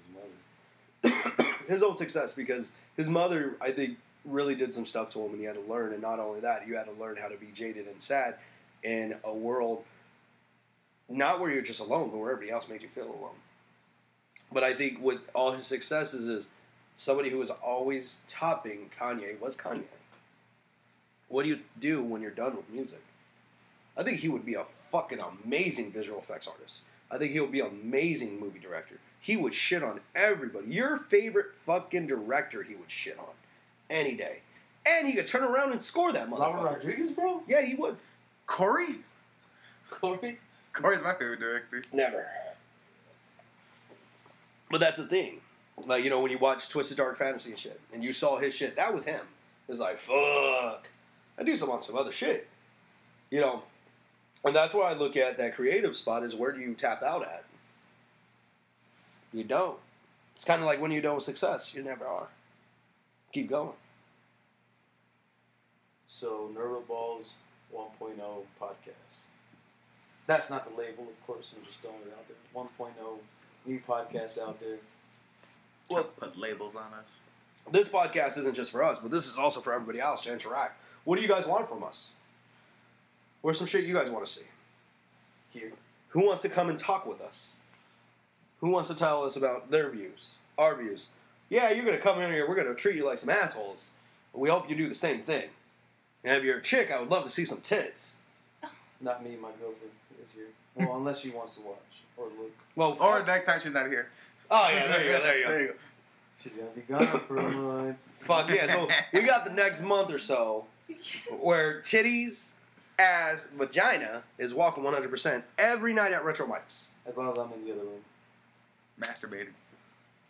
his mother? His own success, because his mother, I think, really did some stuff to him, and he had to learn. And not only that, you had to learn how to be jaded and sad in a world not where you're just alone, but where everybody else made you feel alone. But I think with all his successes is somebody who was always topping Kanye was Kanye. What do you do when you're done with music? I think he would be a fucking amazing visual effects artist. I think he would be an amazing movie director. He would shit on everybody. Your favorite fucking director he would shit on any day. And he could turn around and score that motherfucker. Robert Rodriguez, bro? Yeah, he would. Corey? Corey? Corey's my favorite director. Never. But that's the thing. Like, you know, when you watch Twisted Dark Fantasy and shit, and you saw his shit, that was him. It's like, fuck. I do some on some other shit. You know? And that's why I look at that creative spot is where do you tap out at? You don't. It's kind of like when you're done with success. You never are. Keep going. So, Nerva Balls 1.0 podcast. That's not the label, of course. I'm just throwing it out there. 1.0 new podcast out there. Well, put labels on us. This podcast isn't just for us, but this is also for everybody else to interact. What do you guys want from us? Where's some shit you guys want to see? Here. Who wants to come and talk with us? Who wants to tell us about their views, our views? Yeah, you're going to come in here, we're going to treat you like some assholes. But we hope you do the same thing. And if you're a chick, I would love to see some tits. Not me, my girlfriend is here. Well, unless she wants to watch or look. Well, Or next time she's not here. Oh, yeah, there you go, there you go. There you go. She's going to be gone for a month. Fuck yeah. So we got the next month or so where titties, ass, vagina is walking 100% every night at Retro Mike's. As long as I'm in the other room. Masturbating.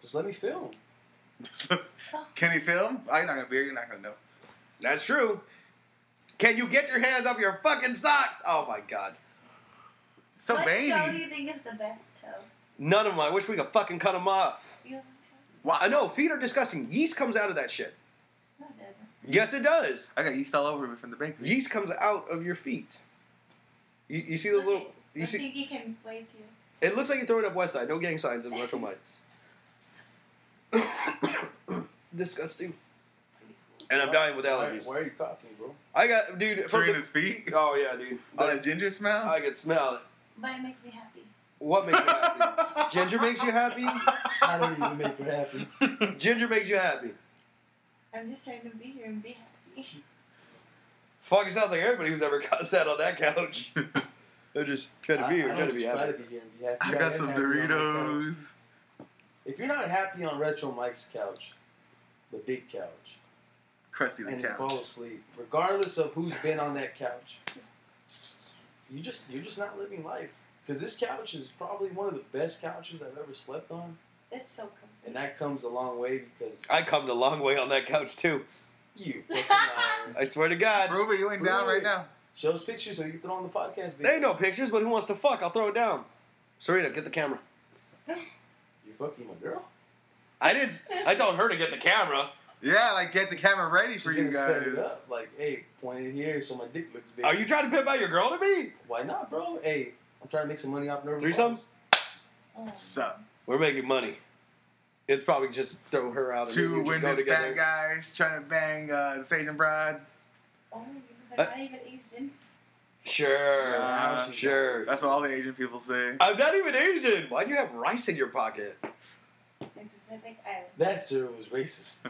Just let me film. Can he film? Oh, you're not going to be here. You're not going to know. That's true. Can you get your hands off your fucking socks? Oh my god. So what veiny. toe do you think is the best toe? None of them. I wish we could fucking cut them off. You have Wow. I know, feet are disgusting. Yeast comes out of that shit. toes? No, it doesn't. Yes, it does. I got yeast all over me from the bakery. Yeast comes out of your feet. You see those Look little... at- You the see? pinky can wave too. It looks like you're throwing up West Side. No gang signs in Retro Mike's. Disgusting. Pretty cool. And I'm dying with allergies. Why are you coughing, bro? I got... Dude... from the- Serena's feet. Oh, yeah, dude. All that ginger smell. I can smell it. But it makes me happy. What makes you happy? Ginger makes you happy? I don't even make her happy. Ginger makes you happy. I'm just trying to be here and be happy. Fuck, it sounds like everybody who's ever sat on that couch. They're just trying to be here, I trying to don't be just try happy. to be here and be happy. I am got some happy on my couch. Doritos. If you're not happy on Retro Mike's couch, the big couch, Krusty the and you couch. fall asleep, regardless of who's been on that couch, you're just not living life. Because this couch is probably one of the best couches I've ever slept on, It's so complete. and that comes a long way because I come a long way on that couch, too. you fucking liar. I swear to God. Prove it, you ain't down right Really? now. Show us pictures so you can throw on the podcast. Baby. There ain't no pictures, but who wants to fuck? I'll throw it down. Serena, get the camera. You fucking my girl. I told her to get the camera. Yeah, like get the camera ready She's for you gonna guys. set it up like, hey, point it here so my dick looks big. Are you trying to pimp out your girl to me? Why not, bro? Hey, I'm trying to make some money off Nerva Threesome? Balls. Oh. Sup? We're making money. It's probably just throw her out and Two you just go winded together. fat guys trying to bang the Asian bride. Oh, because I'm not even Asian. Sure. Nah, she's sure. That's what all the Asian people say. I'm not even Asian. Why do you have rice in your pocket? In Pacific Island. That sir was racist.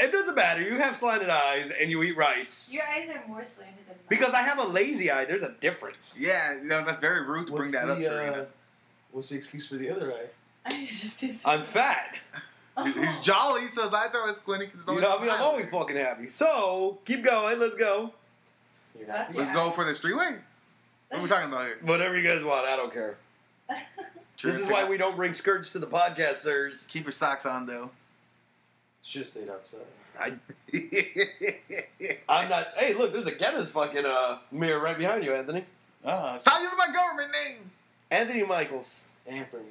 It doesn't matter. You have slanted eyes and you eat rice. Your eyes are more slanted than mine. Because I have a lazy eye. There's a difference. Yeah, you know, that's very rude to bring that up, Serena. What's the excuse for the other eye? I just did I'm fat. He's jolly, so his eyes are always squinty. 'Cause he's You know, always I mean, I'm smiling. always fucking happy. So, keep going. Let's go. You're Gotcha. happy? Let's go for the streetway. What are we talking about here? Whatever you guys want. I don't care. This is why we don't bring skirts to the podcast, sirs. Keep your socks on, though. Should have stayed outside. I'm not. Hey, look, there's a Guinness fucking mirror right behind you, Anthony. Stop using my government name. Anthony Michaels. And for me.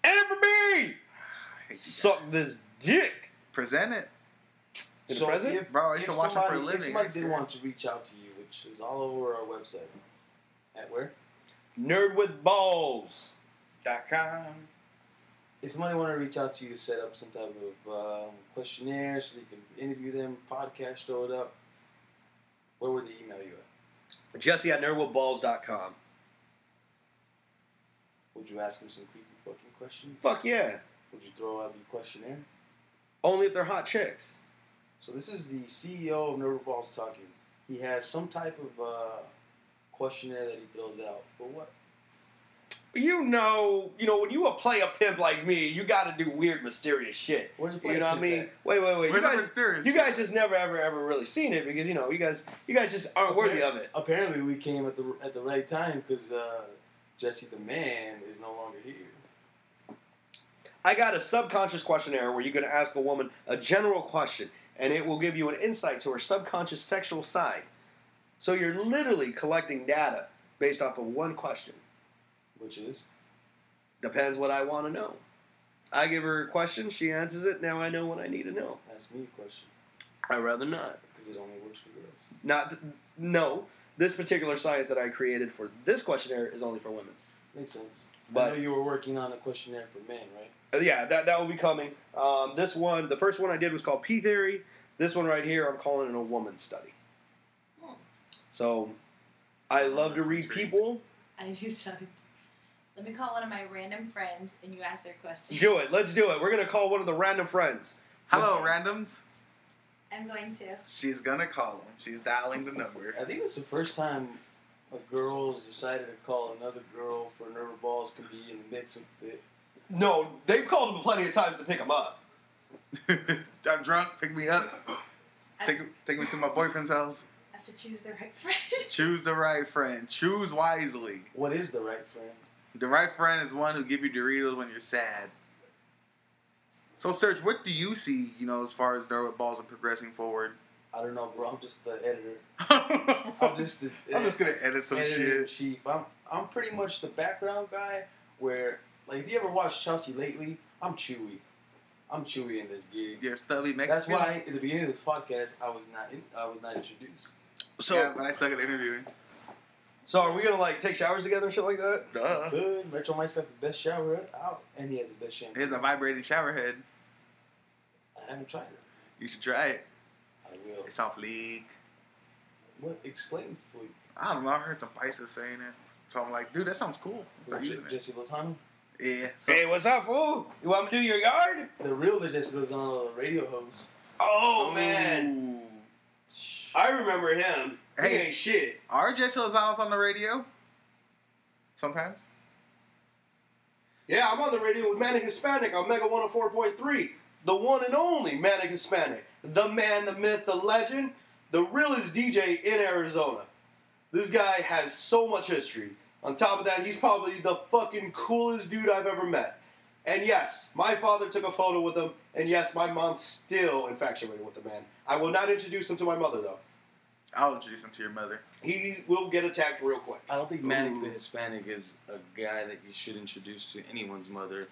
And for me! Suck this dick. Present it. In the present? If, Bro, I used to watch it for a living. If somebody did want to reach out to you, which is all over our website. At where? Nerdwithballs.com. If somebody want to reach out to you to set up some type of questionnaire so you can interview them, podcast, throw it up, where would they email you at? Jesse at nerdwithballs.com. Would you ask them some creepy fucking questions? Fuck yeah. Would you throw out the questionnaire? Only if they're hot chicks. So this is the CEO of Nerd Balls talking. He has some type of questionnaire that he throws out. For what? You know, when you play a pimp like me, you got to do weird, mysterious shit. Where'd you play You know a what I pimp mean? at? Wait. Where's You the guys, mysterious you shit? guys just never, ever really seen it because, you guys just aren't worthy of it. Apparently we came at the right time because Jesse the man is no longer here. I got a subconscious questionnaire where you're going to ask a woman a general question, and it will give you an insight to her subconscious sexual side. So you're literally collecting data based off of one question. Which is? Depends what I want to know. I give her a question, she answers it, now I know what I need to know. Ask me a question. I'd rather not. Because it only works for girls. No. This particular science that I created for this questionnaire is only for women. Makes sense. But I know you were working on a questionnaire for men, right? Yeah, that will be coming. This one, the first one I did was called P Theory. This one right here, I'm calling it a woman study. So, I love to read people. I do something. Let me call one of my random friends and you ask their question. Do it. Let's do it. We're going to call one of the random friends. Hello, randoms. I'm going to. She's gonna call him. She's dialing the number. I think it's the first time a girl's decided to call another girl for Nerd Balls can be in the mix with it. No, they've called him plenty of times to pick him up. I'm drunk. Pick me up. Take me to my boyfriend's house. I have to choose the right friend. Choose the right friend. Choose wisely. What is the right friend? The right friend is one who give you Doritos when you're sad. So, Serge, what do you see, as far as Nerd Balls are progressing forward? I don't know, bro. I'm just the editor. I'm I'm just gonna edit some editor in shit. chief. I'm pretty much the background guy. Where if you ever watched Chelsea lately, I'm Chewy. I'm Chewy in this gig. You're a stubby That's Mexican. why at the beginning of this podcast I was not introduced. So, Yeah, but I suck at interviewing. so are we going to take showers together and shit like that? Duh. Good. Metro Mike's got the best shower out, and he has the best shampoo. Here's a vibrating shower head. I haven't tried it. You should try it. I will. It's on fleek. What? Explain Fleek. I don't know. I heard some Pisces saying it. So I'm like, dude, that sounds cool. Start using it. Jesse Lozano. Yeah. So, Hey, what's up, fool? You want me to do your yard? The real Jesse Lozano, the radio host. Oh, man. Ooh. I remember him. He Hey. ain't shit. Are Jesse Lozano's on the radio? Sometimes. Yeah, I'm on the radio with Manic Hispanic on Mega 104.3. The one and only Manic Hispanic. The man, the myth, the legend. The realest DJ in Arizona. This guy has so much history. On top of that, he's probably the fucking coolest dude I've ever met. And yes, my father took a photo with him. And yes, my mom's still infatuated with the man. I will not introduce him to my mother, though. I'll introduce him to your mother. He will get attacked real quick. I don't think Manic Ooh. the Hispanic is a guy that you should introduce to anyone's mother.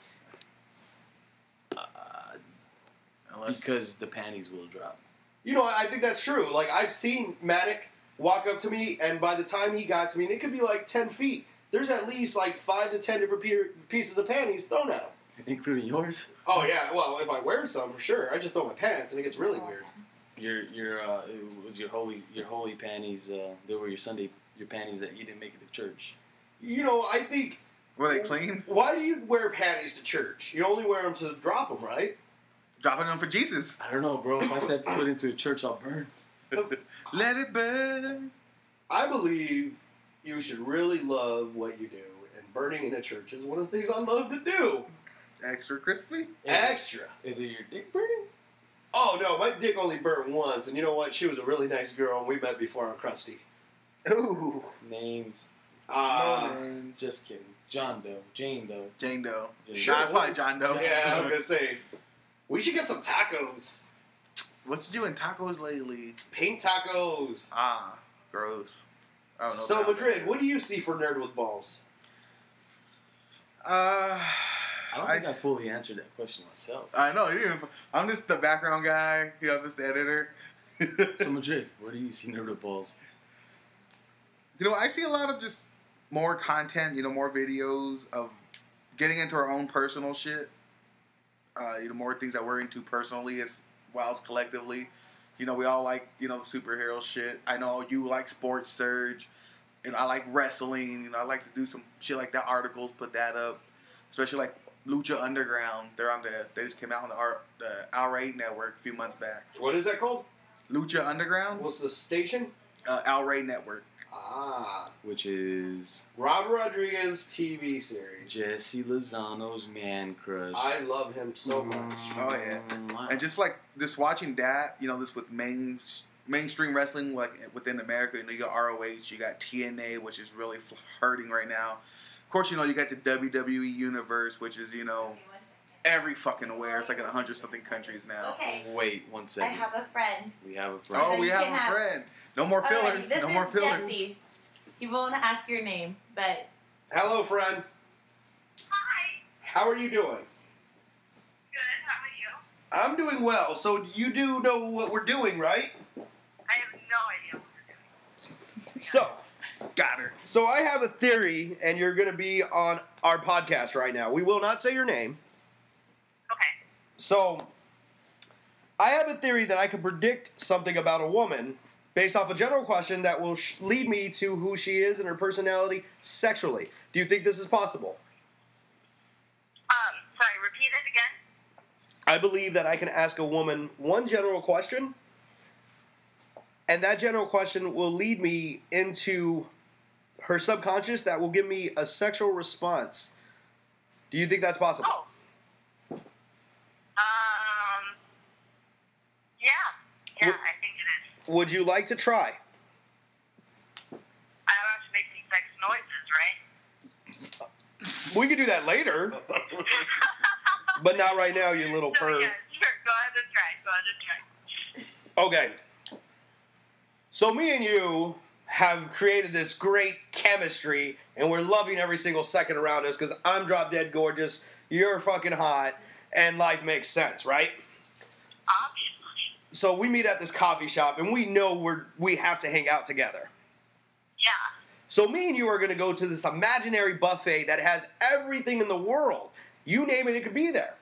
Unless, Because the panties will drop. I think that's true. Like, I've seen Manic walk up to me, and by the time he got to me, and it could be 10 feet, there's at least 5 to 10 different pieces of panties thrown at him. Including yours? Oh, yeah. Well, if I wear some, for sure. I just throw my pants, and it gets really weird. It was your holy panties. They were your panties that you didn't make it to church. I think... were they clean? Why do you wear panties to church? You only wear them to drop them, right? Dropping them for Jesus. I don't know, bro. If I step foot into a church, I'll burn. Let it burn. I believe you should really love what you do, and burning in a church is one of the things I love to do. Extra crispy. Extra. Is it your dick burning? Oh, no, my dick only burnt once, and you know what? She was a really nice girl, and we met before on Krusty. Ooh. Names. No names. Just kidding. John Doe. Jane Doe. Jane Doe. Jane Sure. Nah, it's probably John Doe. Yeah, I was going to say, we should get some tacos. What's you doing tacos lately? Pink tacos. Ah, gross. I don't know. So, about Madrid, what do you see for Nerd with Balls? that. I don't think I fully answered that question myself. I know. I'm just the background guy. You know, just the editor. So Madrid, where do you see Nerd with Balls? You know, I see a lot of just more content. You know, more videos of getting into our own personal shit. You know, more things that we're into personally as well as collectively. You know, we all like, you know, the superhero shit. I know you like Sports Surge. And I like wrestling. You know, I like to do some shit like that. Articles, put that up. Especially like Lucha Underground. They just came out on the Outrage Network a few months back. What is that called? Lucha Underground? What's the station? Outrage Network. Ah. Which is Rob Rodriguez TV series. Jesse Lozano's man crush. I love him so much. Oh, yeah. And just like just watching that, you know, this with mainstream wrestling, like within America, you know, you got ROH, you got TNA, which is really hurting right now. Of course, you know, you got the WWE Universe, which is, you know, every fucking where. It's like in 100-something countries now. Okay. Wait 1 I second. have a friend. We have a friend. Oh, Then we you have can a have- friend. No more Alrighty, fillers. this No is more fillers. Jesse. He won't ask your name, but Hello, friend. Hi. How are you doing? Good. How are you? I'm doing well. So you do know what we're doing, right? I have no idea what you're doing. So, Got her. so I have a theory, and you're going to be on our podcast right now. We will not say your name. Okay. So, I have a theory that I can predict something about a woman based off a general question that will lead me to who she is and her personality sexually. Do you think this is possible? Sorry. Repeat it again. I believe that I can ask a woman one general question, and that general question will lead me into her subconscious that will give me a sexual response. Do you think that's possible? Oh. Yeah. Yeah, What- I think it is. Would you like to try? I don't have to make these sex noises, right? We could do that later, but not right now, you little So, perv. yeah, sure. Go ahead and try. Go ahead and try. Okay. So me and you have created this great chemistry, and we're loving every single second around us because I'm drop dead gorgeous, you're fucking hot, and life makes sense, right? Obviously. So we meet at this coffee shop, and we know we have to hang out together. Yeah. So me and you are going to go to this imaginary buffet that has everything in the world. You name it, it could be there.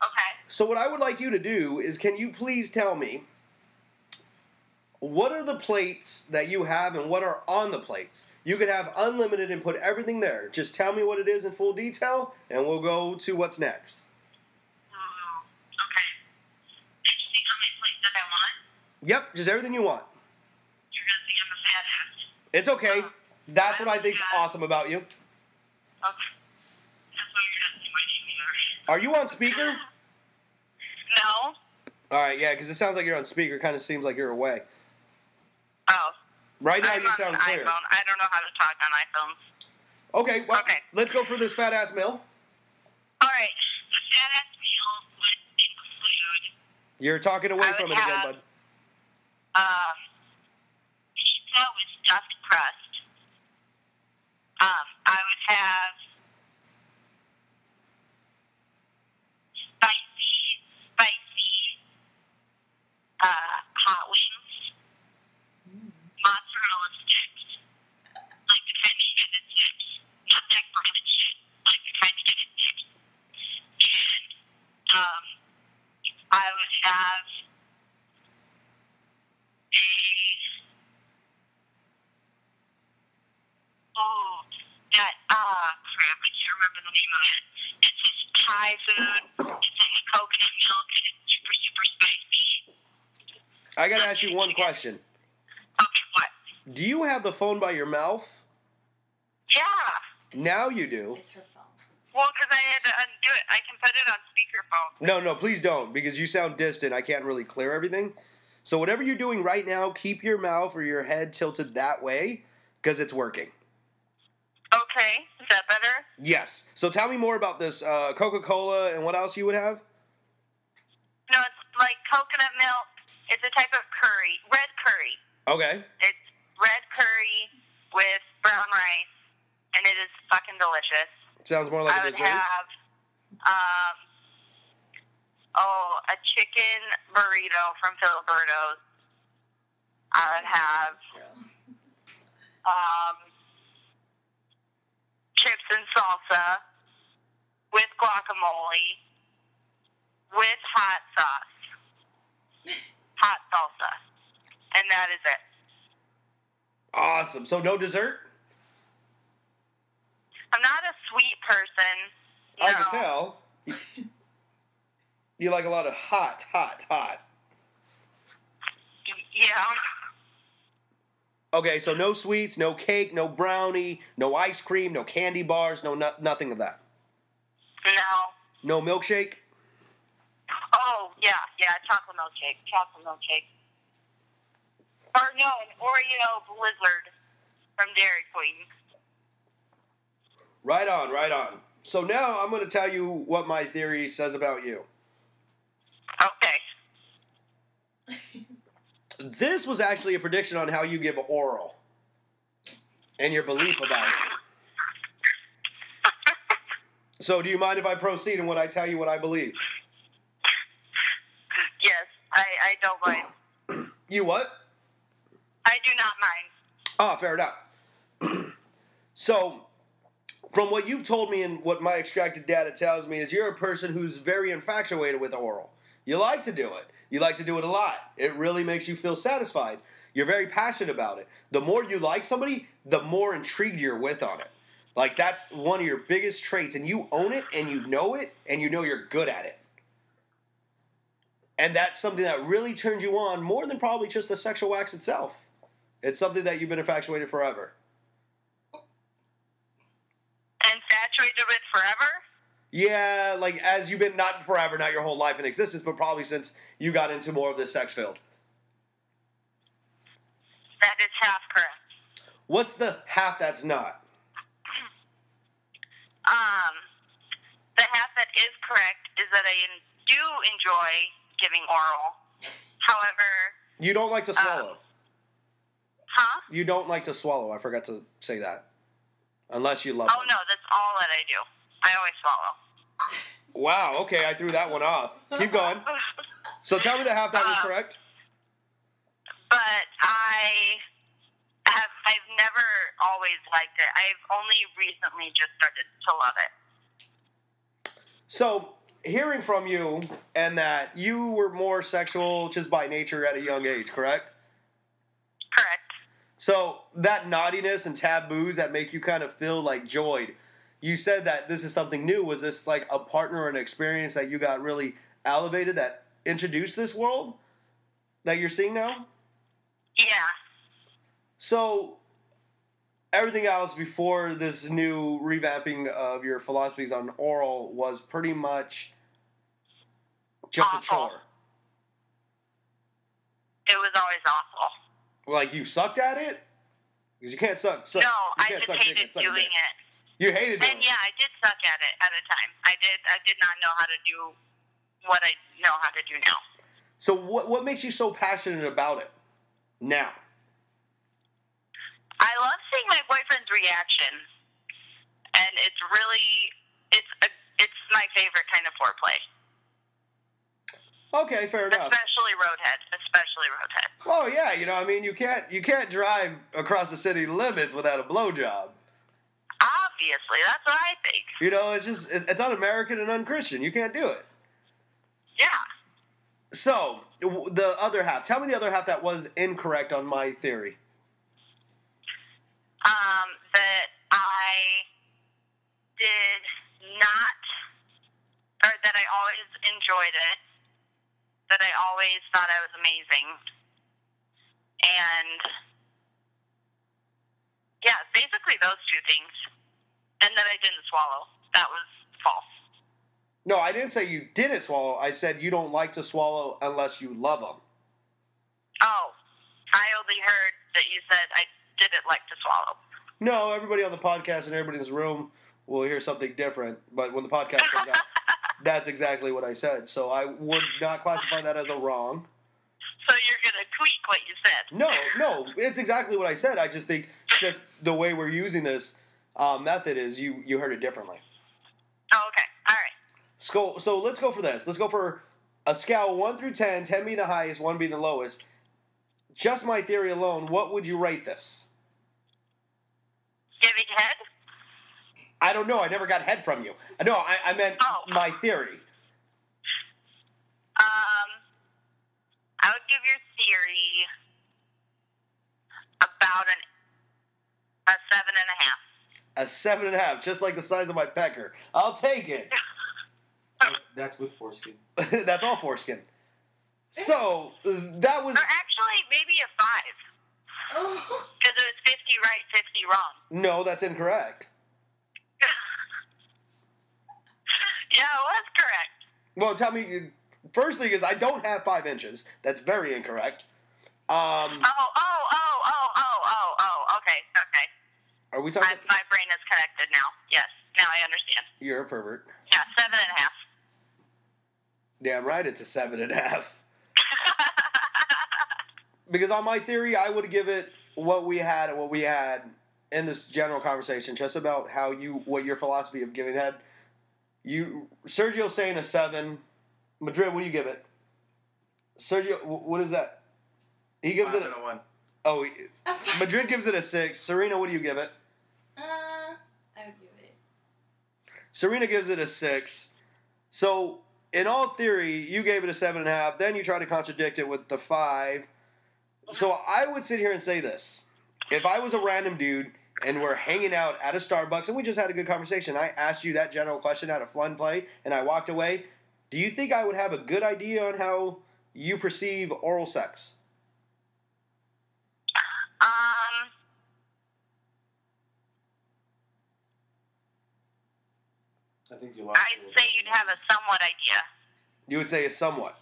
Okay. So what I would like you to do is, can you please tell me what are the plates that you have and what are on the plates? You could have unlimited and put everything there. Just tell me what it is in full detail, and we'll go to what's next. Okay. Did you see how many plates that I want? Yep, just everything you want. You're gonna think I'm a fat ass. It's okay. That's what I think's awesome about you. Okay. That's why you're not saying my name either. Are you on speaker? No. All right, yeah, because it sounds like you're on speaker. Kind of seems like you're away. Oh. Right now, I'm you on sound an clear. iPhone. I don't know how to talk on iPhones. Okay, well, Okay. let's go for this fat ass meal. All right. The fat ass meal would include You're talking away I would from it again, have- bud. pizza with stuffed crust. I would have spicy hot wings, mozzarella sticks, like the kind you get at Zips, not that kind of shit, like the kind you get at Zips. And I would have crap, I can't remember the name of it. It's this Thai food. It's like coconut milk and it's super, super spicy. I gotta ask you one question. Okay, what? Do you have the phone by your mouth? Yeah. Now you do. It's her phone. Well, because I had to undo it. I can put it on speakerphone. No, please don't, because you sound distant. I can't really clear everything. So whatever you're doing right now, keep your mouth or your head tilted that way, because it's working. Okay, is that better? Yes. So tell me more about this Coca-Cola and what else you would have? No, it's like coconut milk. It's a type of curry, red curry. Okay. It's red curry with brown rice, and it is fucking delicious. Sounds more like I a would dessert. have, a chicken burrito from Filiberto's. I would have, chips and salsa with guacamole with hot sauce, hot salsa, and that is it. Awesome. So no dessert? I'm not a sweet person. No. I can tell. You like a lot of hot. Yeah. Okay, so no sweets, no cake, no brownie, no ice cream, no candy bars, nothing of that. No. No milkshake? Oh, yeah, chocolate milkshake. Or no, an Oreo Blizzard from Dairy Queen. Right on. So now I'm going to tell you what my theory says about you. Okay. This was actually a prediction on how you give oral and your belief about it. So do you mind if I proceed in what I tell you what I believe? Yes, I don't mind. You what? I do not mind. Ah, fair enough. So, from what you've told me and what my extracted data tells me is you're a person who's very infatuated with oral. You like to do it. You like to do it a lot. It really makes you feel satisfied. You're very passionate about it. The more you like somebody, the more intrigued you're with on it. Like, that's one of your biggest traits, and you own it, and you know you're good at it. And that's something that really turns you on more than probably just the sexual acts itself. It's something that you've been infatuated forever. Infatuated with forever? Yeah, like as you've been, not forever, not your whole life in existence, but probably since you got into more of this sex field. That is half correct. What's the half that's not? The half that is correct is that I do enjoy giving oral. However... You don't like to swallow. Huh? You don't like to swallow. I forgot to say that. Unless you love Oh, them. no, that's all that I do. I always swallow. Wow, okay, I threw that one off. Keep going. So tell me the half that was correct. But I've never always liked it. I've only recently just started to love it. So, hearing from you and that you were more sexual just by nature at a young age, correct? Correct. So, that naughtiness and taboos that make you kind of feel like joyed, you said that this is something new. Was this like a partner or an experience that you got really elevated that introduced this world that you're seeing now? Yeah. So, everything else before this new revamping of your philosophies on oral was pretty much just Awful. a chore. It was always awful. Like you sucked at it? Because you can't suck. No, you I can't just suck dick hated and suck doing dick. it. You hated doing And yeah, I did suck at it at a time. I did not know how to do what I know how to do now. So what makes you so passionate about it now? I love seeing my boyfriend's reaction, and it's my favorite kind of foreplay. Okay, fair enough. Especially Roadhead. Oh yeah, I mean, you can't drive across the city limits without a blowjob. Obviously, that's what I think. It's un-American and un-Christian. You can't do it. Yeah. So the other half. Tell me the other half that was incorrect on my theory. That I did not, or that I always enjoyed it, that I always thought I was amazing, and yeah, basically those two things, and that I didn't swallow. That was false. No, I didn't say you didn't swallow. I said you don't like to swallow unless you love them. Oh, I only heard that you said I didn't like to swallow. No, everybody on the podcast and everybody in this room will hear something different. But when the podcast comes out, That's exactly what I said. So I would not classify that as a wrong. So you're gonna tweak what you said. No, it's exactly what I said. I just think just the way we're using this method is you heard it differently. Oh, okay. All right. So let's go for this. Let's go for a scale 1 through 10, 10 being the highest, 1 being the lowest. Just my theory alone, what would you rate this? Giving head? I don't know. I never got head from you. No, I meant my theory. I would give your theory about a 7.5. A 7.5, just like the size of my pecker. I'll take it. That's with foreskin. That's all foreskin. So that was. Or actually, maybe a 5. Oh. Because it was 50 right, 50 wrong. No, that's incorrect. Yeah, it was correct. Well, tell me. Firstly, because I don't have 5 inches. That's very incorrect. Okay. Are we talking? My brain is connected now. Yes, now I understand. You're a pervert. Yeah, 7.5. Damn right, it's a 7.5. Because on my theory, I would give it what we had in this general conversation, just about what your philosophy of giving head. Sergio's saying a 7. Madrid, what do you give it? Sergio, what is that? He gives it a 1. Oh, Madrid gives it a 6. Serena, what do you give it? I would give it. Serena gives it a 6. So, in all theory, you gave it a 7.5. Then you try to contradict it with the 5. So I would sit here and say this: if I was a random dude and we're hanging out at a Starbucks and we just had a good conversation, I asked you that general question out of fun play, and I walked away. Do you think I would have a good idea on how you perceive oral sex? I think you lost. I'd say you'd have a somewhat idea. You would say a somewhat.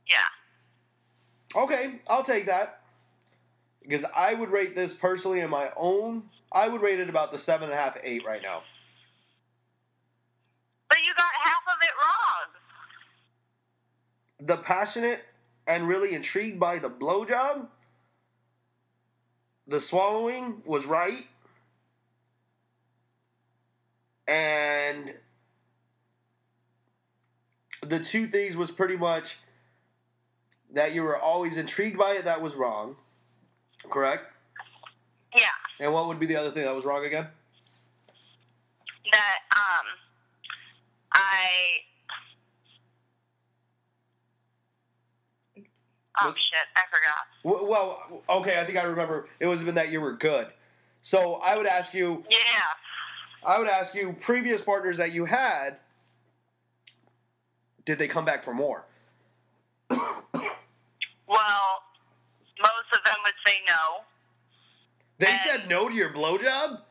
Yeah. Okay, I'll take that. Because I would rate this personally in my own. I would rate it about the 7.5, 8 right now. But you got half of it wrong. The passionate and really intrigued by the blowjob, the swallowing was right, and the 2 things was pretty much that you were always intrigued by it. That was wrong, correct? Yeah. And what would be the other thing that was wrong again? That I forgot. Well, okay, I think I remember. It was been that you were good. So I would ask you. Yeah. Previous partners that you had, did they come back for more? Well, most of them would say no. They said no to your blowjob?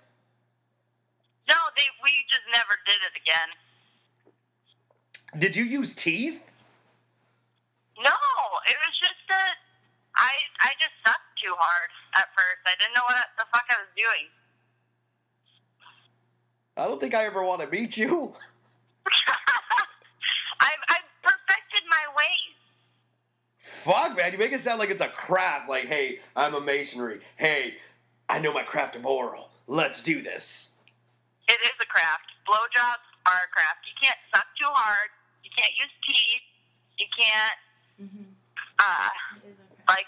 No, we just never did it again. Did you use teeth? No, it was just that I just sucked too hard at first. I didn't know what the fuck I was doing. I don't think I ever want to meet you. I've perfected my ways. Fuck, man. You make it sound like it's a craft. Like, hey, I'm a masonry. Hey, I know my craft of oral. Let's do this. It is a craft. Blowjobs are a craft. You can't suck too hard. You can't use teeth. You can't,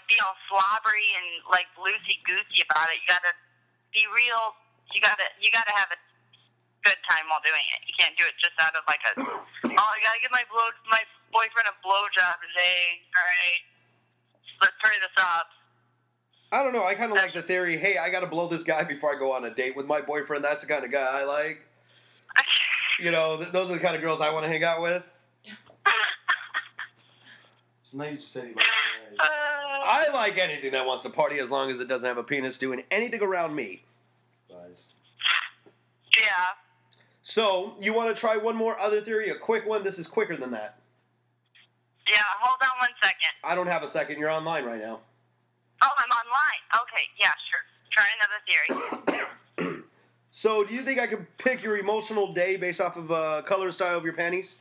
be all slobbery and, loosey-goosey about it. You gotta be real. You gotta have a good time while doing it. You can't do it just out of, I gotta give my boyfriend a blowjob today. All right. Let's hurry this up. I don't know. I kind of like the theory, hey, I got to blow this guy before I go on a date with my boyfriend. That's the kind of guy I like. You know, those are the kind of girls I want to hang out with. So now you just said he likes guys. I like anything that wants to party as long as it doesn't have a penis doing anything around me. Guys. Yeah. So, you want to try one more other theory? A quick one? This is quicker than that. Yeah, hold on 1 second. I don't have a second. You're online right now. Oh, I'm online. Okay, yeah, sure. Try another theory. So, do you think I could pick your emotional day based off of color and style of your panties?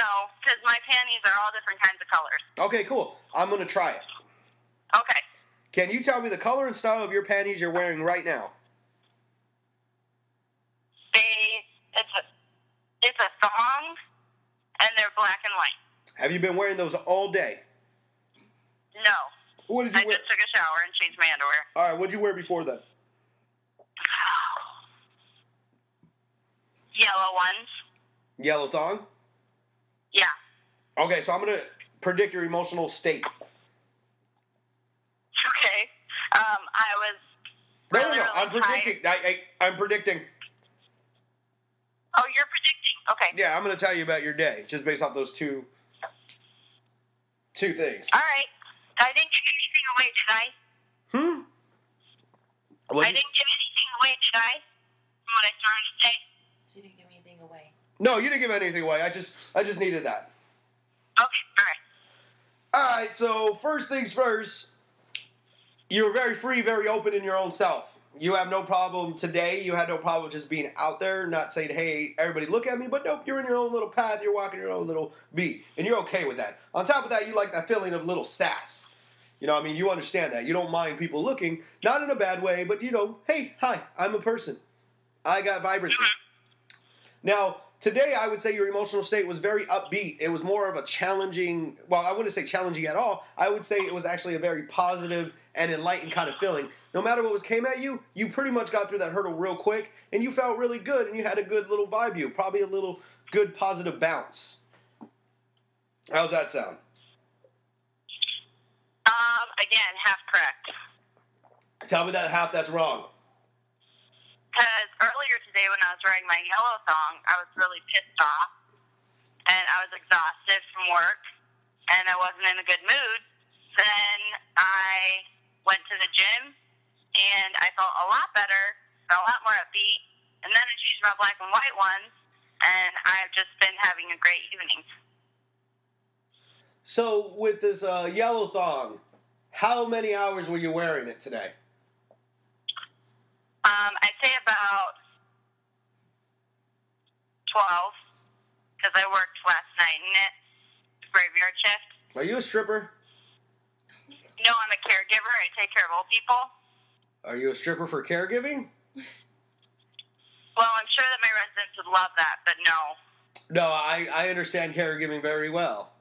No, because my panties are all different kinds of colors. Okay, cool. I'm going to try it. Okay. Can you tell me the color and style of your panties you're wearing right now? It's a thong, and they're black and white. Have you been wearing those all day? No. What did you I wear? just took a shower and changed my underwear. All right, what did you wear before then? Yellow ones. Yellow thong? Yeah. Okay, so I'm going to predict your emotional state. Okay. I was. No, really, I'm really tired. predicting. I'm predicting. Oh, you're predicting. Okay. Yeah, I'm going to tell you about your day, just based off those two things. All right. I didn't give anything away, did I? I didn't give anything away, did I? From what I started to say? She didn't give anything away. No, you didn't give anything away. I just needed that. Okay, all right. All right, so first things first, you're very free, very open in your own self. You have no problem today. You had no problem just being out there, not saying, hey, everybody look at me. But nope, you're in your own little path. You're walking your own little beat. And you're okay with that. On top of that, you like that feeling of little sass. You know what I mean? You understand that. You don't mind people looking, not in a bad way, but you know, hey, hi, I'm a person. I got vibrancy. Now, today I would say your emotional state was very upbeat. It was more of a challenging, well, I wouldn't say challenging at all. I would say it was actually a very positive and enlightened kind of feeling. No matter what came at you, you pretty much got through that hurdle real quick, and you felt really good, and you had a good little vibe to you. Probably a little good positive bounce. How's that sound? Again, half correct. Tell me that half that's wrong. Because earlier today when I was wearing my yellow thong, I was really pissed off, and I was exhausted from work, and I wasn't in a good mood. Then I went to the gym, and I felt a lot better, felt a lot more upbeat, and then I changed my black and white ones, and I've just been having a great evening. So with this yellow thong, how many hours were you wearing it today? I'd say about 12, because I worked last night in it, graveyard shift. Are you a stripper? No, I'm a caregiver. I take care of old people. Are you a stripper for caregiving? Well, I'm sure that my residents would love that, but no. No, I understand caregiving very well.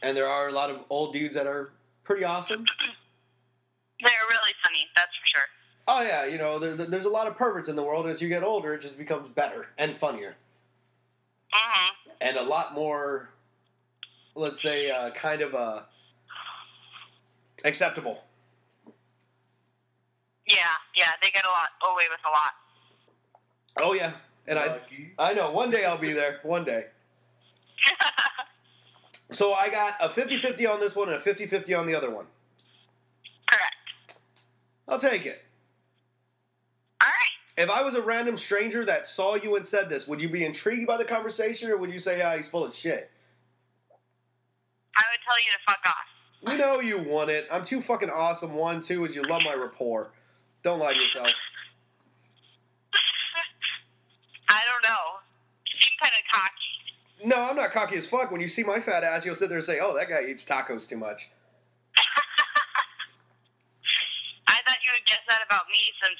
And there are a lot of old dudes that are pretty awesome. They're really funny, that's for sure. Oh, yeah, you know, there's a lot of perverts in the world. As you get older, it just becomes better and funnier. Mm-hmm. And a lot more, let's say, kind of acceptable. Yeah, they get away with a lot. Oh, yeah. And I know, one day I'll be there. One day. So I got a 50-50 on this one and a 50-50 on the other one. Correct. I'll take it. All right. If I was a random stranger that saw you and said this, would you be intrigued by the conversation, or would you say, he's full of shit? I would tell you to fuck off. You know you want it. I'm too fucking awesome. One, two, is you love my rapport. Don't lie to yourself. I don't know. You seem kind of cocky. No, I'm not cocky as fuck. When you see my fat ass, you'll sit there and say, oh, that guy eats tacos too much. I thought you would guess that about me since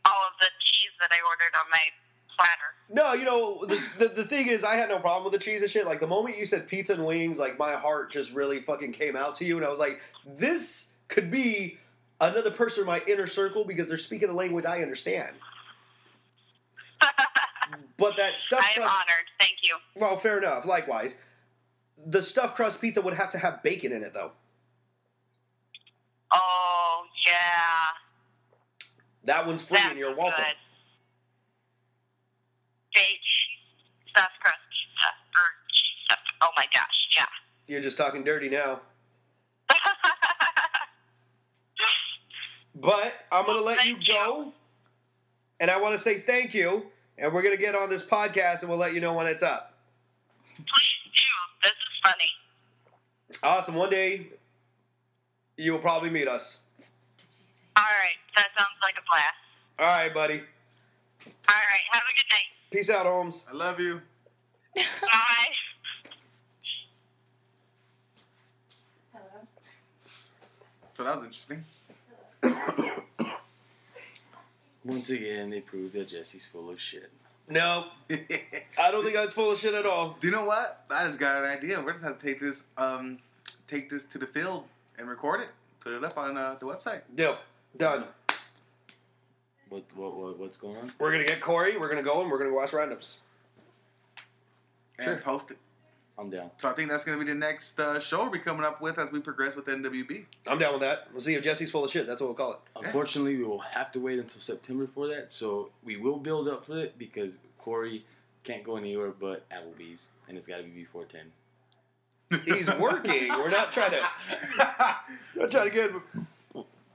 all of the cheese that I ordered on my platter. No, you know, the thing is, I had no problem with the cheese and shit. Like, the moment you said pizza and wings, like, my heart just really fucking came out to you. And I was like, this could be another person in my inner circle because they're speaking a language I understand. But that stuffed I am crust... honored. Thank you. Well, fair enough. Likewise. The stuffed crust pizza would have to have bacon in it, though. Oh, yeah. That one's free That's and you're welcome. good. Baked stuffed crust pizza. Or cheese stuffed. Oh, my gosh. Yeah. You're just talking dirty now. But I'm going to let you go. And I want to say thank you. And we're going to get on this podcast and we'll let you know when it's up. Please do. This is funny. Awesome. One day, you will probably meet us. All right. That sounds like a blast. All right, buddy. All right. Have a good night. Peace out, Holmes. I love you. Bye. Hello. So that was interesting. Once again, they proved that Jesse's full of shit. No, Do I don't think that's full of shit at all. you know what? I just got an idea. We're just have to take this to the field and record it. Put it up on the website. Deal. Done. What's going on? We're going to get Corey. We're going to go and we're going to watch randoms. And Sure. post it. I'm down. So I think that's going to be the next show we'll be coming up with as we progress with NWB. I'm down with that. We'll see if Jesse's full of shit. That's what we'll call it. Unfortunately, we will have to wait until September for that. So we will build up for it because Corey can't go anywhere but Applebee's, and it's got to be before 10. He's working. We're not trying to get him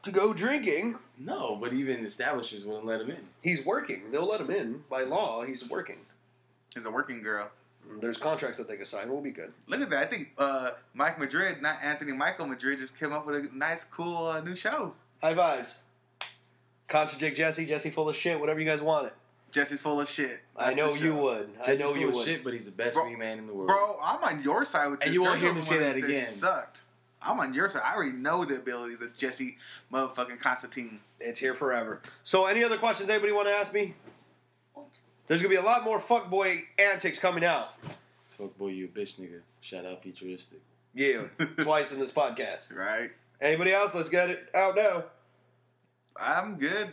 to go drinking. No, but even establishers wouldn't let him in. He's working. They'll let him in. By law, he's working. He's a working girl. There's contracts that they can sign. We'll be good. Look at that. I think Mike Madrid, not Anthony Michael Madrid, just came up with a nice, cool new show. High vibes. Contradict Jesse. Jesse full of shit. Whatever you guys want it. Jesse's full of shit. I That's know the you show. would. I Jesse's know full you of would. shit, but he's the best Bro- wingman in the world. Bro, I'm on your side with this. And you won't Sergio hear me say Morales that said you again. Sucked. I'm on your side. I already know the abilities of Jesse motherfucking Constantine. It's here forever. So, any other questions anybody want to ask me? Oops. There's gonna be a lot more fuckboy antics coming out. Fuck boy, you a bitch nigga. Shout out Futuristic. Yeah, twice in this podcast. Right? Anybody else? Let's get it out now. I'm good.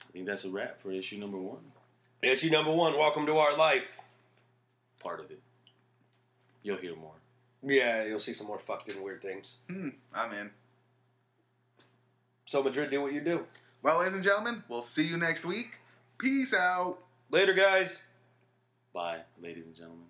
I think that's a wrap for issue number 1. Issue number 1. Welcome to our life. Part of it. You'll hear more. Yeah, you'll see some more fucked in weird things. I'm in. So, Madrid, do what you do. Well, ladies and gentlemen, we'll see you next week. Peace out. Later, guys. Bye, ladies and gentlemen.